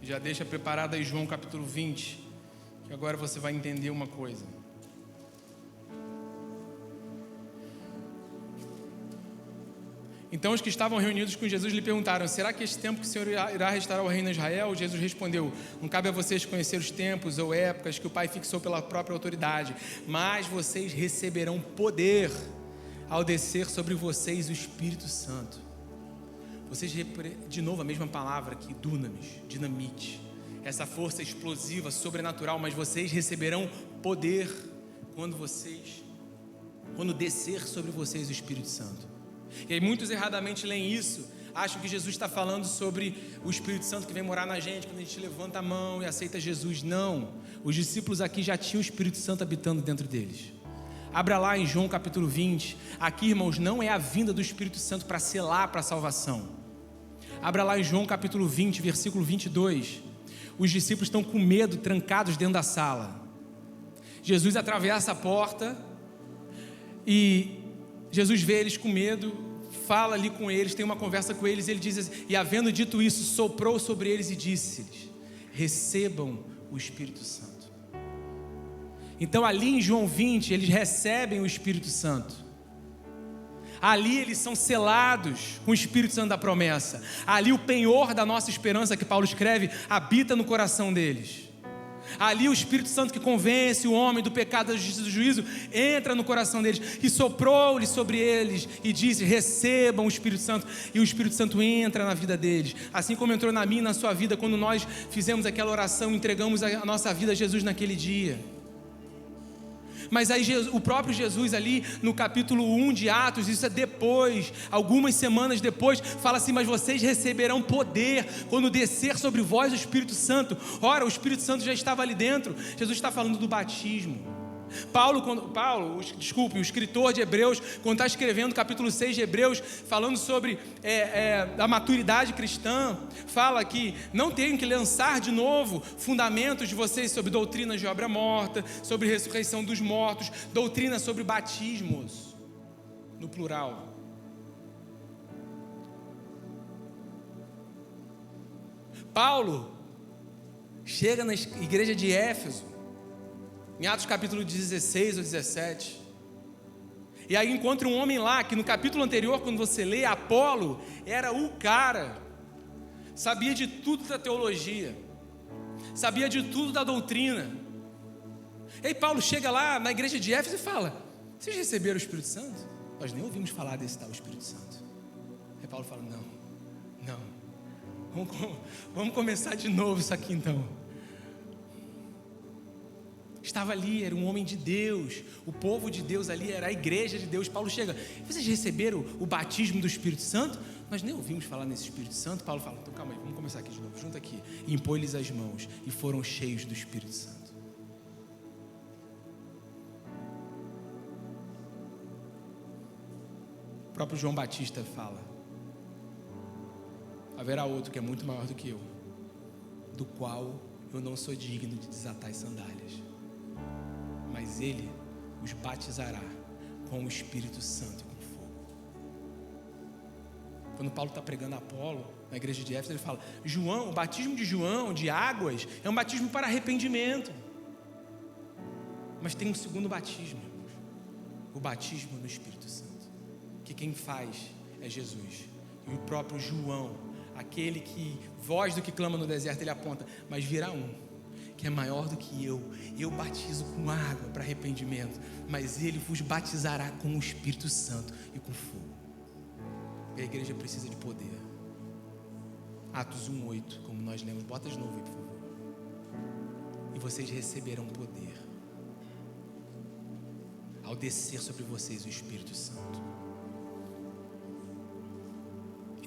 Já deixa preparado aí João capítulo 20, que agora você vai entender uma coisa. Então os que estavam reunidos com Jesus lhe perguntaram: será que este tempo que o Senhor irá restaurar o reino de Israel? Jesus respondeu: não cabe a vocês conhecer os tempos ou épocas que o Pai fixou pela própria autoridade, mas vocês receberão poder ao descer sobre vocês o Espírito Santo. Vocês, de novo a mesma palavra aqui, dunamis, dinamite, essa força explosiva, sobrenatural, mas vocês receberão poder quando descer sobre vocês o Espírito Santo. E aí muitos erradamente leem isso, acham que Jesus está falando sobre o Espírito Santo que vem morar na gente quando a gente levanta a mão e aceita Jesus. Não, os discípulos aqui já tinham o Espírito Santo habitando dentro deles. Abra lá em João capítulo 20. Aqui, irmãos, não é a vinda do Espírito Santo para selar para a salvação. Abra lá em João capítulo 20, versículo 22. Os discípulos estão com medo, trancados dentro da sala. Jesus atravessa a porta e Jesus vê eles com medo, fala ali com eles, tem uma conversa com eles, ele diz assim, e havendo dito isso, soprou sobre eles e disse-lhes: recebam o Espírito Santo. Então ali em João 20, eles recebem o Espírito Santo. Ali eles são selados com o Espírito Santo da promessa. Ali o penhor da nossa esperança, que Paulo escreve, habita no coração deles. Ali o Espírito Santo que convence o homem do pecado, da justiça e do juízo, entra no coração deles e soprou-lhe sobre eles e disse: recebam o Espírito Santo. E o Espírito Santo entra na vida deles, assim como entrou na minha e na sua vida quando nós fizemos aquela oração, entregamos a nossa vida a Jesus naquele dia. Mas aí o próprio Jesus ali no capítulo 1 de Atos, isso é depois, algumas semanas depois, fala assim: mas vocês receberão poder quando descer sobre vós o Espírito Santo. Ora, o Espírito Santo já estava ali dentro. Jesus está falando do batismo. O escritor de Hebreus, quando está escrevendo o capítulo 6 de Hebreus, falando sobre a maturidade cristã, fala que não tem que lançar de novo fundamentos de vocês sobre doutrinas de obra morta, sobre ressurreição dos mortos, doutrina sobre batismos, no plural. Paulo chega na igreja de Éfeso, em Atos capítulo 16 ou 17, e aí encontra um homem lá, que no capítulo anterior, quando você lê, Apolo era o cara, sabia de tudo da teologia, sabia de tudo da doutrina. E aí Paulo chega lá na igreja de Éfeso e fala: vocês receberam o Espírito Santo? Nós nem ouvimos falar desse tal Espírito Santo. Aí Paulo fala: não. Vamos começar de novo isso aqui então. Estava ali, era um homem de Deus, o povo de Deus ali, era a igreja de Deus. Paulo chega: vocês receberam o batismo do Espírito Santo? Nós nem ouvimos falar nesse Espírito Santo. Paulo fala: então calma aí, vamos começar aqui de novo, junta aqui. E impôs-lhes as mãos e foram cheios do Espírito Santo. O próprio João Batista fala: haverá outro que é muito maior do que eu, do qual eu não sou digno de desatar as sandálias, mas ele os batizará com o Espírito Santo e com fogo. Quando Paulo está pregando a Apolo na igreja de Éfeso, ele fala: João, o batismo de João, de águas, é um batismo para arrependimento, mas tem um segundo batismo, irmãos, o batismo no Espírito Santo, que quem faz é Jesus. E o próprio João, aquele que, voz do que clama no deserto, ele aponta: mas virá um que é maior do que eu batizo com água para arrependimento, mas ele vos batizará com o Espírito Santo e com fogo. E a igreja precisa de poder. Atos 1:8, como nós lemos, bota de novo aí, por favor. E vocês receberão poder ao descer sobre vocês o Espírito Santo,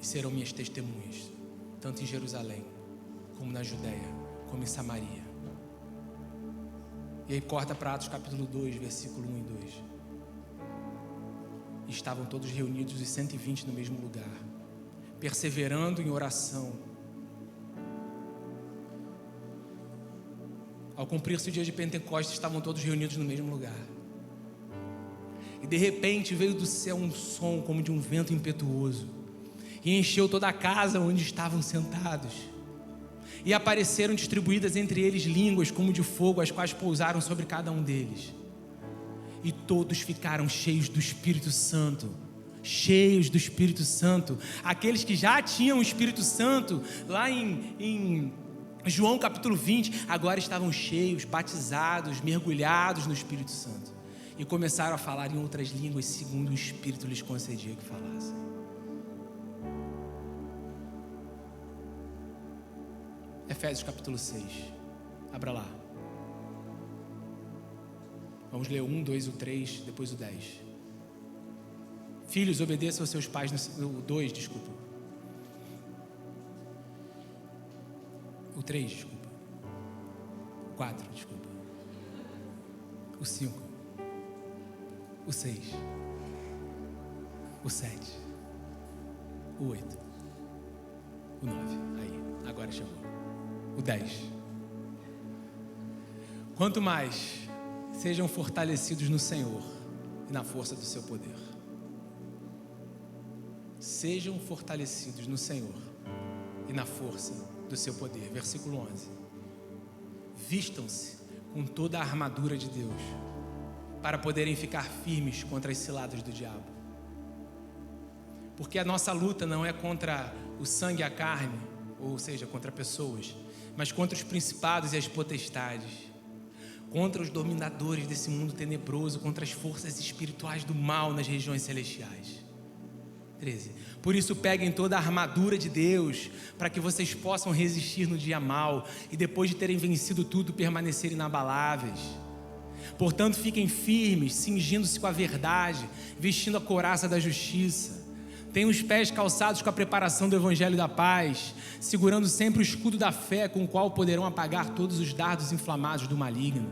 e serão minhas testemunhas, tanto em Jerusalém, como na Judéia, como em Samaria. E aí corta para Atos capítulo 2, versículo 1 e 2. E estavam todos reunidos, os 120 no mesmo lugar, perseverando em oração. Ao cumprir-se o dia de Pentecostes, estavam todos reunidos no mesmo lugar. E de repente veio do céu um som como de um vento impetuoso, e encheu toda a casa onde estavam sentados. E apareceram distribuídas entre eles línguas como de fogo, as quais pousaram sobre cada um deles. E todos ficaram cheios do Espírito Santo. Cheios do Espírito Santo. Aqueles que já tinham o Espírito Santo, lá em João capítulo 20, agora estavam cheios, batizados, mergulhados no Espírito Santo. E começaram a falar em outras línguas, segundo o Espírito lhes concedia que falassem. Efésios capítulo 6, abra lá. Vamos ler o 1, 2, o 3, depois o 10. Filhos, obedeçam aos seus pais, o 2, desculpa. O 3, desculpa. O 4, desculpa. O 5. O 6. O 7. O 8. O 9. Aí, agora chegou. O 10. Quanto mais sejam fortalecidos no Senhor e na força do seu poder. Sejam fortalecidos no Senhor e na força do seu poder. Versículo 11. Vistam-se com toda a armadura de Deus, para poderem ficar firmes contra as ciladas do diabo. Porque a nossa luta não é contra o sangue e a carne, ou seja, contra pessoas, mas contra os principados e as potestades, contra os dominadores desse mundo tenebroso, contra as forças espirituais do mal nas regiões celestiais. 13. Por isso peguem toda a armadura de Deus, para que vocês possam resistir no dia mau, e depois de terem vencido tudo, permanecerem inabaláveis. Portanto, fiquem firmes, cingindo-se com a verdade, vestindo a couraça da justiça. Tenham os pés calçados com a preparação do evangelho da paz, segurando sempre o escudo da fé, com o qual poderão apagar todos os dardos inflamados do maligno.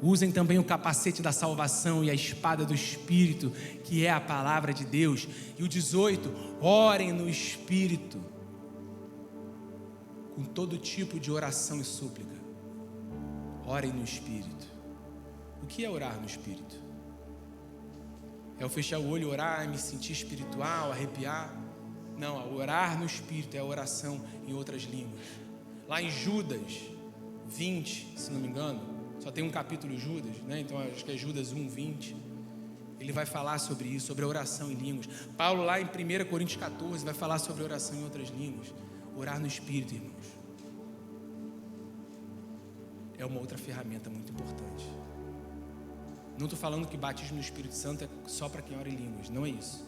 Usem também o capacete da salvação e a espada do Espírito, que é a palavra de Deus. E o 18, orem no Espírito, com todo tipo de oração e súplica. Orem no Espírito. O que é orar no Espírito? É eu fechar o olho, orar, me sentir espiritual, arrepiar? Não, orar no Espírito é a oração em outras línguas. Lá em Judas 20, se não me engano, só tem um capítulo Judas, né? Então acho que é Judas 1, 20. Ele vai falar sobre isso, sobre a oração em línguas. Paulo lá em 1 Coríntios 14 vai falar sobre oração em outras línguas. Orar no Espírito, irmãos, é uma outra ferramenta muito importante. Não estou falando que batismo no Espírito Santo é só para quem ora em línguas, não é isso.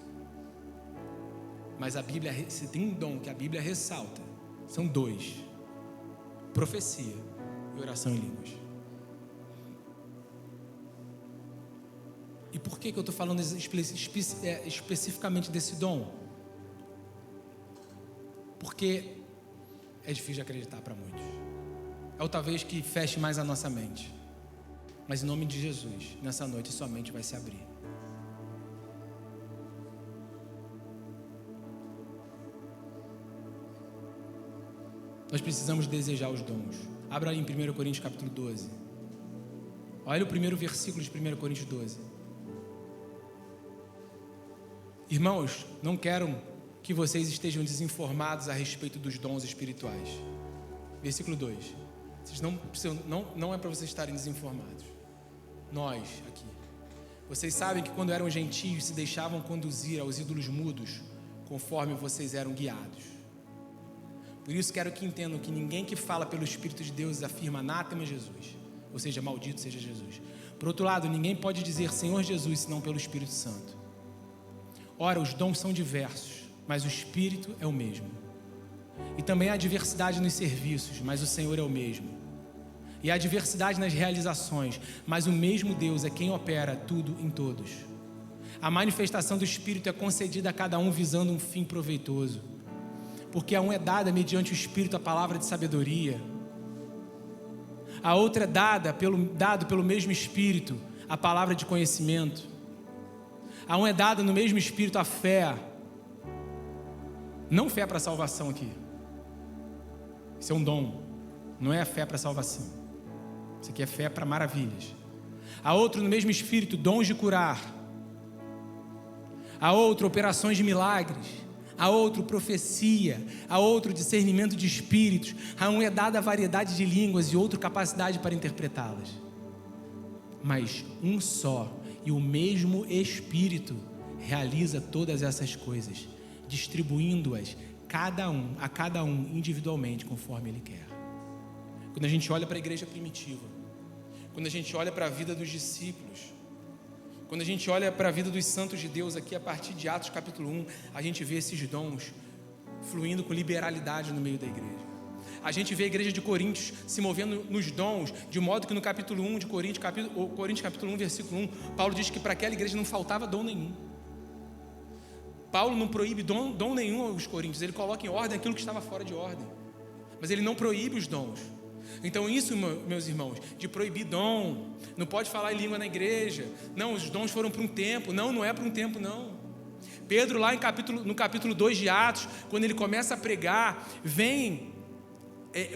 Mas a Bíblia, se tem um dom que a Bíblia ressalta, são dois: profecia e oração em línguas. E por que eu estou falando especificamente desse dom? Porque é difícil de acreditar para muitos. É o talvez que feche mais a nossa mente. Mas em nome de Jesus, nessa noite sua mente vai se abrir. Nós precisamos desejar os dons. Abra aí em 1 Coríntios capítulo 12. Olha o primeiro versículo de 1 Coríntios 12. Irmãos, não quero que vocês estejam desinformados a respeito dos dons espirituais. Versículo 2. Vocês não é para vocês estarem desinformados. Nós aqui. Vocês sabem que quando eram gentios se deixavam conduzir aos ídolos mudos, conforme vocês eram guiados. Por isso quero que entendam que ninguém que fala pelo Espírito de Deus afirma anátema Jesus, ou seja, maldito seja Jesus. Por outro lado, ninguém pode dizer Senhor Jesus senão pelo Espírito Santo. Ora, os dons são diversos, mas o Espírito é o mesmo. E também há diversidade nos serviços, mas o Senhor é o mesmo. E há diversidade nas realizações, mas o mesmo Deus é quem opera tudo em todos. A manifestação do Espírito é concedida a cada um visando um fim proveitoso. Porque a um é dada mediante o Espírito a palavra de sabedoria. A outra é dado pelo mesmo Espírito a palavra de conhecimento. A um é dada no mesmo Espírito a fé. Não fé para salvação aqui. Isso é um dom. Não é fé para salvação. Isso aqui é fé para maravilhas. A outro no mesmo Espírito dons de curar. A outro operações de milagres. A outro profecia. A outro discernimento de espíritos. A um é dada a variedade de línguas e outro capacidade para interpretá-las. Mas um só e o mesmo Espírito realiza todas essas coisas, distribuindo-as a cada um individualmente, conforme Ele quer. Quando a gente olha para a igreja primitiva, quando a gente olha para a vida dos discípulos, quando a gente olha para a vida dos santos de Deus aqui a partir de Atos capítulo 1, a gente vê esses dons fluindo com liberalidade no meio da igreja. A gente vê a igreja de Coríntios se movendo nos dons, de modo que no capítulo 1 de Coríntios, capítulo 1, versículo 1, Paulo diz que para aquela igreja não faltava dom nenhum. Paulo não proíbe dom nenhum aos coríntios, ele coloca em ordem aquilo que estava fora de ordem, mas ele não proíbe os dons. Então isso, meus irmãos, de proibir dom, não pode falar em língua na igreja, não, os dons foram para um tempo, não é para um tempo não. Pedro lá no capítulo 2 de Atos, quando ele começa a pregar, vem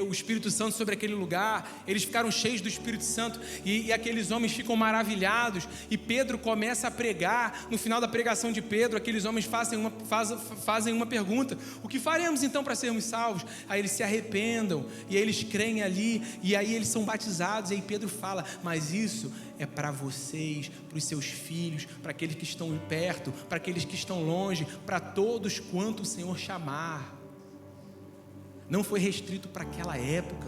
o Espírito Santo sobre aquele lugar, eles ficaram cheios do Espírito Santo e aqueles homens ficam maravilhados, e Pedro começa a pregar. No final da pregação de Pedro, aqueles homens fazem uma pergunta: o que faremos então para sermos salvos? Aí eles se arrependam, e aí eles creem ali, e aí eles são batizados, e aí Pedro fala: mas isso é para vocês, para os seus filhos, para aqueles que estão perto, para aqueles que estão longe, para todos quanto o Senhor chamar. Não foi restrito para aquela época.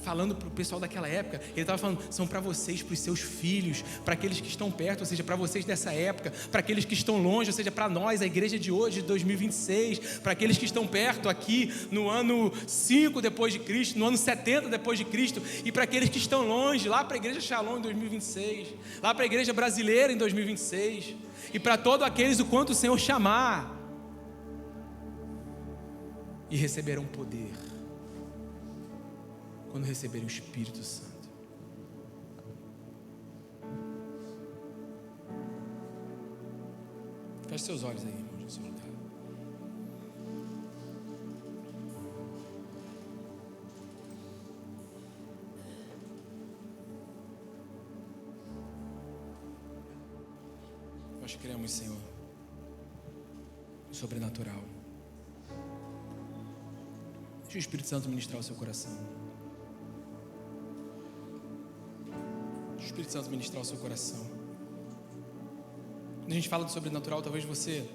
Falando para o pessoal daquela época, ele estava falando, são para vocês, para os seus filhos, para aqueles que estão perto, ou seja, para vocês dessa época, para aqueles que estão longe, ou seja, para nós, a igreja de hoje, de 2026, para aqueles que estão perto aqui no ano 5 depois de Cristo, no ano 70 depois de Cristo, e para aqueles que estão longe, lá para a igreja Shalom em 2026, lá para a igreja brasileira em 2026, e para todos aqueles o quanto o Senhor chamar. E receberão poder quando receberem o Espírito Santo. Feche seus olhos aí, irmão, no seu lugar. Nós cremos, Senhor, no sobrenatural. Deixa o Espírito Santo ministrar o seu coração. Deixa o Espírito Santo ministrar o seu coração. Quando a gente fala do sobrenatural, talvez você...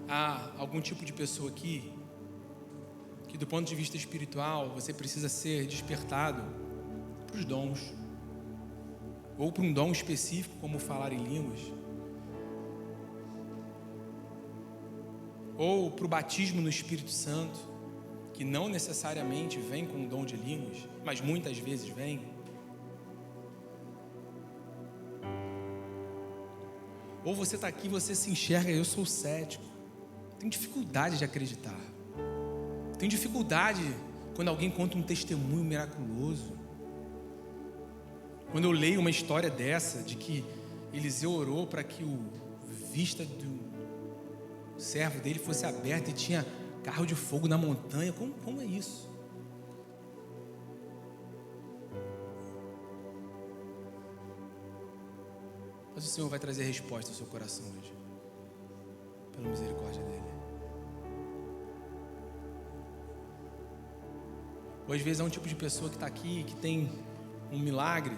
Há algum tipo de pessoa aqui que, do ponto de vista espiritual, você precisa ser despertado para os dons. Ou para um dom específico, como falar em línguas. Ou para o batismo no Espírito Santo, que não necessariamente vem com o dom de línguas, mas muitas vezes vem. Ou você está aqui e você se enxerga, eu sou cético, tenho dificuldade de acreditar, tenho dificuldade quando alguém conta um testemunho miraculoso, quando eu leio uma história dessa, de que Eliseu orou para que o vista do servo dele fosse aberto e tinha carro de fogo na montanha. Como é isso? Mas o Senhor vai trazer resposta ao seu coração hoje, pela misericórdia dele. Ou às vezes é um tipo de pessoa que está aqui, que tem um milagre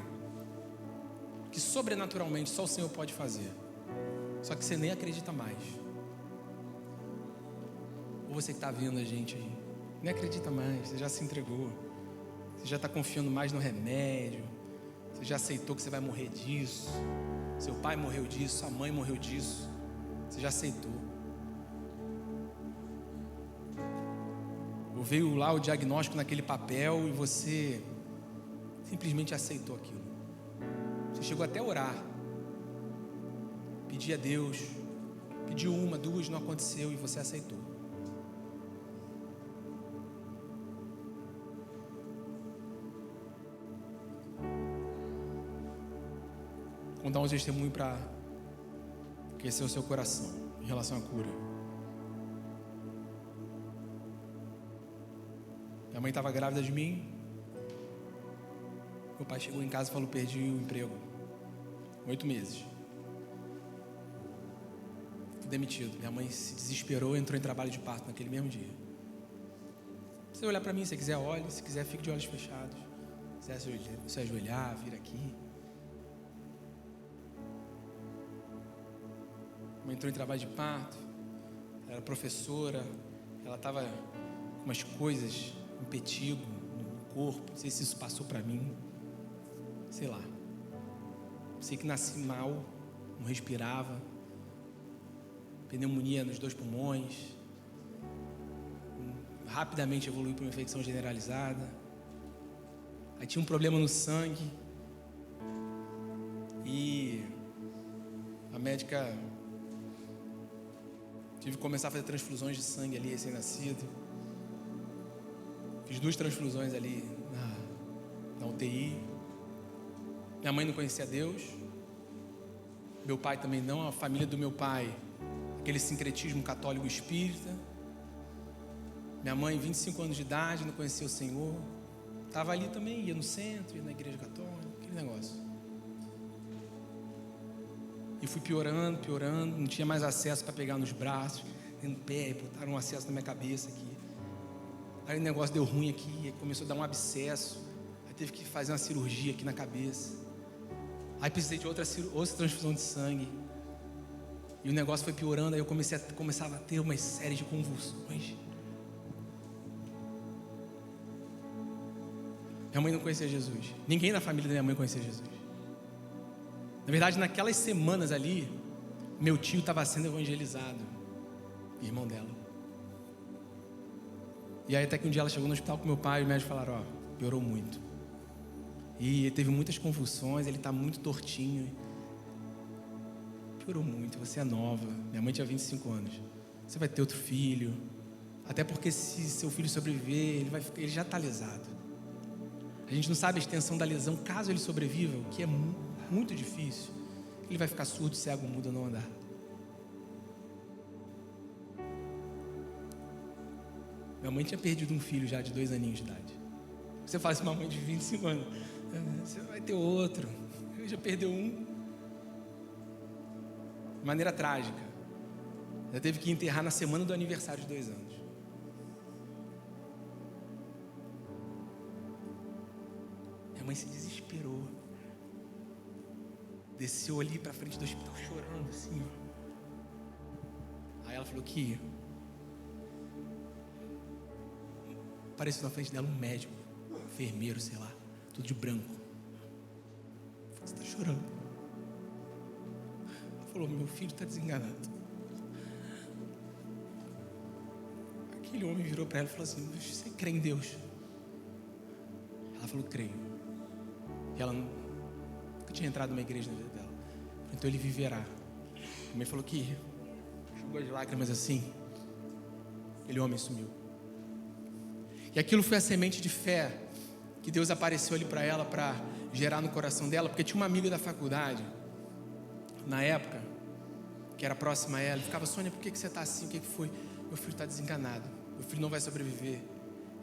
que sobrenaturalmente só o Senhor pode fazer, só que você nem acredita mais. Ou você que está vendo a gente aí, nem acredita mais, você já se entregou, você já está confiando mais no remédio, você já aceitou que você vai morrer disso, seu pai morreu disso, sua mãe morreu disso, você já aceitou. Ou veio lá o diagnóstico naquele papel e você simplesmente aceitou aquilo. Você chegou até a orar, pedir a Deus, pediu uma, duas, não aconteceu e você aceitou. Vou dar um testemunho para aquecer o seu coração em relação à cura. Minha mãe estava grávida de mim. Meu pai chegou em casa e falou: perdi o emprego. 8 meses. Fui demitido. Minha mãe se desesperou e entrou em trabalho de parto naquele mesmo dia. Se você olhar para mim, se quiser, olhe. Se quiser, fique de olhos fechados. Se quiser se ajoelhar, vir aqui. Minha mãe entrou em trabalho de parto. Ela era professora. Ela estava com umas coisas, um petigo no corpo. Não sei se isso passou para mim. Sei lá. Sei que nasci mal, não respirava, pneumonia nos 2 pulmões, rapidamente evoluiu para uma infecção generalizada. Aí tinha um problema no sangue e a médica tive que começar a fazer transfusões de sangue ali, recém-nascido. Fiz 2 transfusões ali na UTI. Minha mãe não conhecia Deus, meu pai também não, a família do meu pai, aquele sincretismo católico espírita. Minha mãe, 25 anos de idade, não conhecia o Senhor, estava ali também, ia no centro, ia na igreja católica, aquele negócio. E fui piorando, não tinha mais acesso para pegar nos braços, nem no pé, botaram um acesso na minha cabeça aqui. Aí o negócio deu ruim aqui, começou a dar um abscesso, aí teve que fazer uma cirurgia aqui na cabeça. Aí precisei de outra transfusão de sangue. E o negócio foi piorando. Aí eu começava a ter uma série de convulsões. Minha mãe não conhecia Jesus. Ninguém na família da minha mãe conhecia Jesus. Na verdade, naquelas semanas ali, meu tio estava sendo evangelizado, irmão dela. E aí até que um dia ela chegou no hospital com meu pai e os médicos falaram: piorou muito. E ele teve muitas convulsões, ele está muito tortinho. Piorou muito, você é nova. Minha mãe tinha 25 anos. Você vai ter outro filho. Até porque se seu filho sobreviver, ele já está lesado. A gente não sabe a extensão da lesão, caso ele sobreviva, o que é muito difícil. Ele vai ficar surdo, cego, mudo, não andar. Minha mãe tinha perdido um filho já de 2 aninhos de idade. Você fala assim, uma mãe de 25 anos, você vai ter outro. Eu já perdeu um. De maneira trágica. Já teve que enterrar na semana do aniversário de 2 anos. Minha mãe se desesperou. Desceu ali pra frente do hospital chorando assim, ó. Aí ela falou que apareceu na frente dela um médico, enfermeiro, sei lá, tudo de branco. Você está chorando? Ela falou, meu filho está desenganado. Aquele homem virou para ela e falou assim, você crê em Deus? Ela falou, creio. E ela nunca tinha entrado numa igreja na vida dela. Então ele viverá. A mãe falou que enxugou as lágrimas assim. Aquele homem sumiu. E aquilo foi a semente de fé que Deus apareceu ali para ela, para gerar no coração dela, porque tinha uma amiga da faculdade, na época, que era próxima a ela, e ficava, Sônia, por que você está assim? O que foi? Meu filho está desenganado, meu filho não vai sobreviver.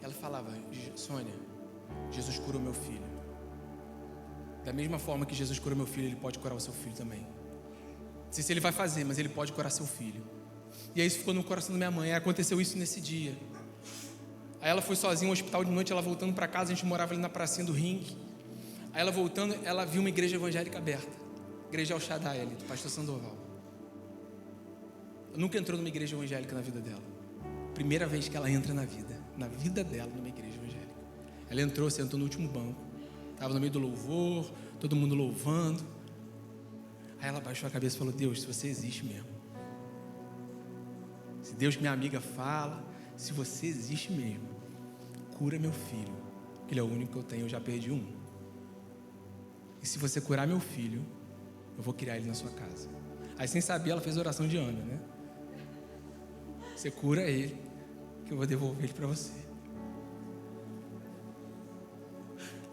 Ela falava, Sônia, Jesus curou meu filho. Da mesma forma que Jesus curou meu filho, Ele pode curar o seu filho também. Não sei se Ele vai fazer, mas Ele pode curar seu filho. E aí isso ficou no coração da minha mãe. Aí aconteceu isso nesse dia. Aí ela foi sozinha ao hospital de noite, ela voltando para casa, a gente morava ali na pracinha do ringue. Aí ela voltando, ela viu uma igreja evangélica aberta. Igreja El Shaddai ali, do pastor Sandoval. Nunca entrou numa igreja evangélica na vida dela. Primeira vez que ela entra na vida dela, numa igreja evangélica. Ela entrou, sentou no último banco. Estava no meio do louvor, todo mundo louvando. Aí ela baixou a cabeça e falou, Deus, se você existe mesmo. Se Deus que minha amiga fala, se você existe mesmo, cura meu filho. Ele é o único que eu tenho, eu já perdi um. E se você curar meu filho, eu vou criar ele na sua casa. Aí sem saber, ela fez a oração de Ana, né? Você cura ele, que eu vou devolver ele para você.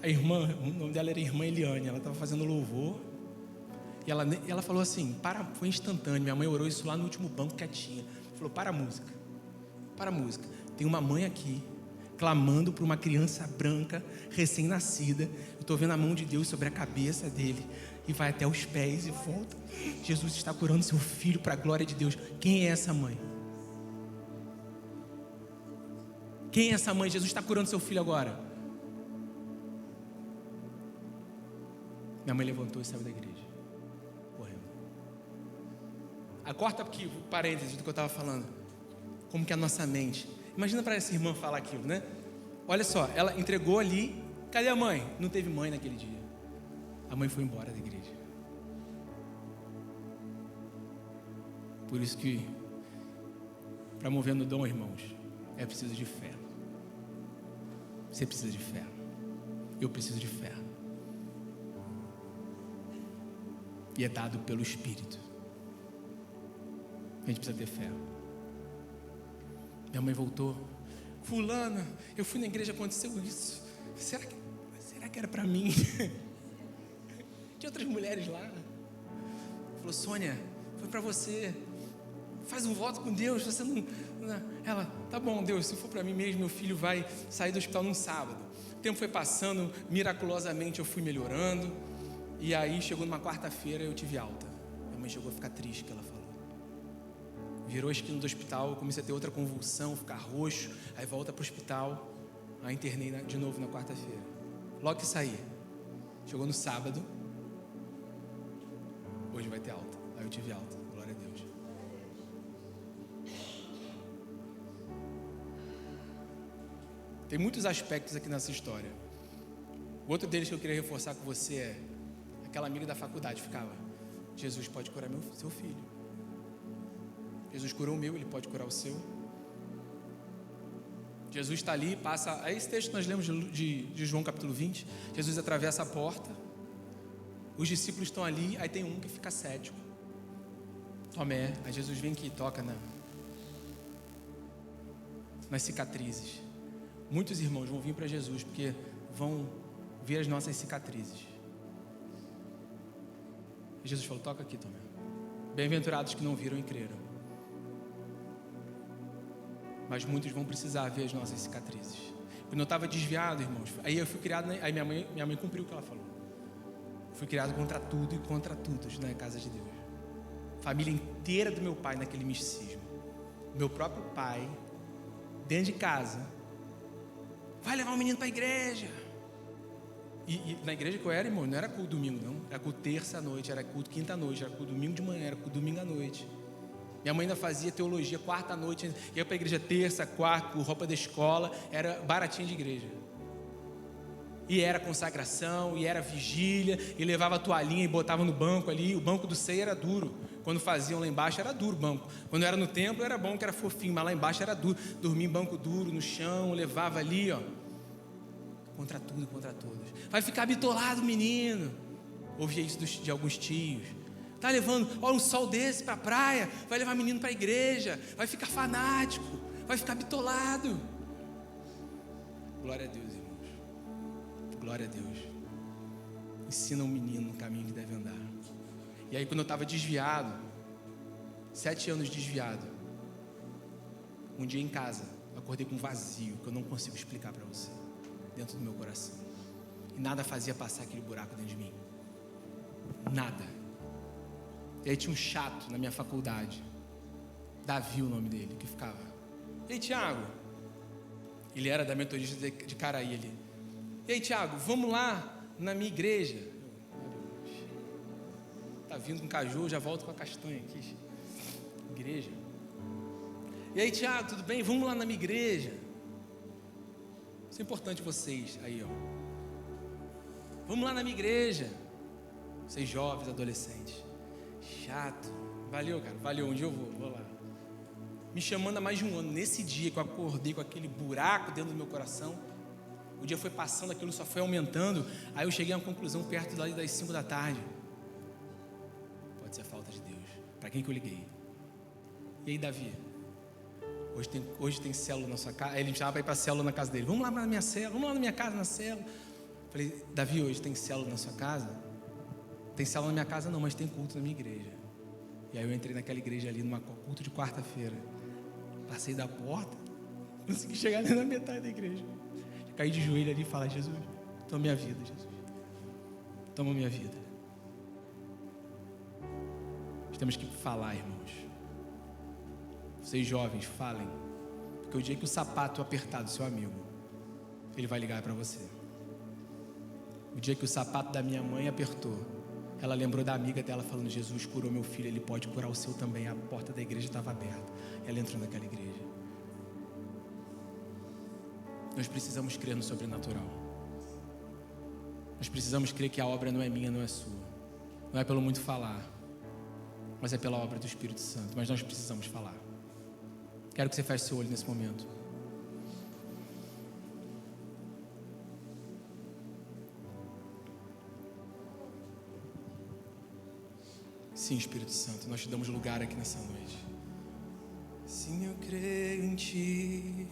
A irmã, o nome dela era irmã Eliane, ela estava fazendo louvor. E ela falou assim, foi instantâneo. Minha mãe orou isso lá no último banco quietinha. Falou, para a música. Para a música. Tem uma mãe aqui, clamando por uma criança branca, recém-nascida. Eu estou vendo a mão de Deus sobre a cabeça dele. E vai até os pés e volta. Jesus está curando seu filho para a glória de Deus. Quem é essa mãe? Quem é essa mãe? Jesus está curando seu filho agora. Minha mãe levantou e saiu da igreja, correndo. Corta aqui o parênteses do que eu estava falando. Como que é a nossa mente. Imagina para essa irmã falar aquilo, né? Olha só, ela entregou ali. Cadê a mãe? Não teve mãe naquele dia. A mãe foi embora da igreja. Por isso que, para mover no dom, irmãos, é preciso de fé. Você precisa de fé. Eu preciso de fé. E é dado pelo Espírito. A gente precisa ter fé. Minha mãe voltou. Fulana, eu fui na igreja, aconteceu isso. Será que era para mim? Tinha outras mulheres lá. Falou, Sônia, foi para você. Faz um voto com Deus. Você não... Ela, tá bom, Deus, se for para mim mesmo, meu filho vai sair do hospital num sábado. O tempo foi passando, miraculosamente eu fui melhorando. E aí chegou numa quarta-feira, eu tive alta. Minha mãe chegou a ficar triste, que ela falou. Virou a esquina do hospital, comecei a ter outra convulsão, ficar roxo. Aí volta para o hospital. Aí internei de novo na quarta-feira. Logo que saí, chegou no sábado. Hoje vai ter alta. Aí eu tive alta, glória a Deus. Tem muitos aspectos aqui nessa história. O outro deles que eu queria reforçar com você é aquela amiga da faculdade ficava, Jesus pode curar seu filho. Jesus curou o meu, Ele pode curar o seu. Jesus está ali, passa. Aí esse texto que nós lemos de João capítulo 20. Jesus atravessa a porta. Os discípulos estão ali. Aí tem um que fica cético, Tomé. Aí Jesus vem aqui e toca nas cicatrizes. Muitos irmãos vão vir para Jesus porque vão ver as nossas cicatrizes. E Jesus falou, toca aqui, Tomé. Bem-aventurados que não viram e creram. mas muitos vão precisar ver as nossas cicatrizes. Quando eu estava desviado, irmãos, aí eu fui criado, aí minha mãe cumpriu o que ela falou. Fui criado contra tudo e contra todos na casa de Deus. Família inteira do meu pai naquele misticismo. Meu próprio pai, dentro de casa, vai levar um menino para a igreja. E na igreja que eu era, irmão, não era culto domingo, não. Era culto terça à noite, era culto quinta à noite, era culto domingo de manhã, era culto domingo à noite. Minha mãe ainda fazia teologia quarta à noite, ia para a igreja terça, quarta, com roupa da escola, era baratinho de igreja. E era consagração, e era vigília, e levava a toalhinha e botava no banco ali. O banco do ceia era duro. Quando faziam lá embaixo era duro o banco. Quando era no templo era bom, que era fofinho, mas lá embaixo era duro. Dormia em banco duro, no chão, levava ali, ó. Contra tudo e contra todos. Vai ficar bitolado, menino. Ouvia isso de alguns tios. Tá levando, ó, um sol desse para a praia, vai levar menino para a igreja, vai ficar fanático, vai ficar bitolado. Glória a Deus, irmãos. Glória a Deus. Ensina um menino no caminho que deve andar. E aí, quando eu estava desviado, 7 anos desviado, um dia em casa, eu acordei com um vazio que eu não consigo explicar para você, dentro do meu coração. E nada fazia passar aquele buraco dentro de mim. Nada. E aí tinha um chato na minha faculdade, Davi o nome dele, que ficava: e aí, Tiago? Ele era da Metodista de Caraí ali. E aí, Tiago, vamos lá na minha igreja. Tá vindo com caju, já volto com a castanha aqui. Igreja. E aí, Tiago, tudo bem? Vamos lá na minha igreja. Isso é importante vocês aí, ó. Vamos lá na minha igreja. Vocês jovens, adolescentes. Chato. Valeu, cara. Valeu. Onde eu vou lá. Me chamando há mais de um ano. Nesse dia que eu acordei com aquele buraco dentro do meu coração, o dia foi passando, aquilo só foi aumentando. Aí eu cheguei a uma conclusão perto das 5 da tarde. Pode ser a falta de Deus. Para quem que eu liguei? E aí, Davi? Hoje tem célula na sua casa. Aí ele me chamava para ir para a célula na casa dele. Vamos lá na minha célula. Vamos lá na minha casa, na célula. Falei: Davi, hoje tem célula na sua casa? Tem célula na minha casa não, mas tem culto na minha igreja. E aí eu entrei naquela igreja ali, numa culto de quarta-feira. Passei da porta, consegui chegar ali na metade da igreja. Caí de joelho ali e falei: Jesus, toma minha vida, Jesus. Toma minha vida. Nós temos que falar, irmãos. Vocês jovens, falem. Porque o dia que o sapato apertar do seu amigo, ele vai ligar para você. O dia que o sapato da minha mãe apertou, ela lembrou da amiga dela falando: Jesus curou meu filho, ele pode curar o seu também. A porta da igreja estava aberta. Ela entrou naquela igreja. Nós precisamos crer no sobrenatural. Nós precisamos crer que a obra não é minha, não é sua. Não é pelo muito falar, mas é pela obra do Espírito Santo. Mas nós precisamos falar. Quero que você feche seu olho nesse momento. Sim, Espírito Santo, nós te damos lugar aqui nessa noite. Sim, eu creio em Ti.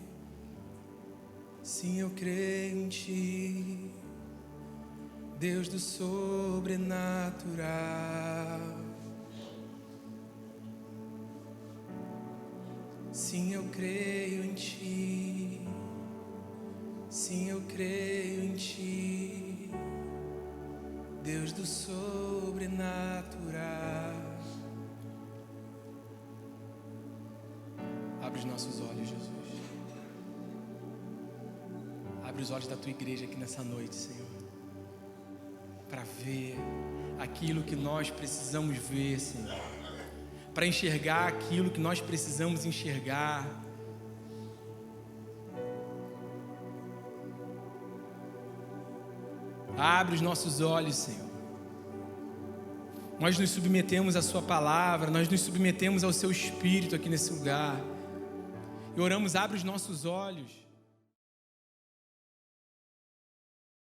Sim, eu creio em Ti, Deus do sobrenatural. Sim, eu creio em Ti. Sim, eu creio em Ti, Deus do sobrenatural. Abre os nossos olhos, Jesus. Abre os olhos da Tua igreja aqui nessa noite, Senhor, para ver aquilo que nós precisamos ver, Senhor, para enxergar aquilo que nós precisamos enxergar. Abre os nossos olhos, Senhor. Nós nos submetemos à Sua palavra, nós nos submetemos ao Seu Espírito aqui nesse lugar. E oramos: abre os nossos olhos.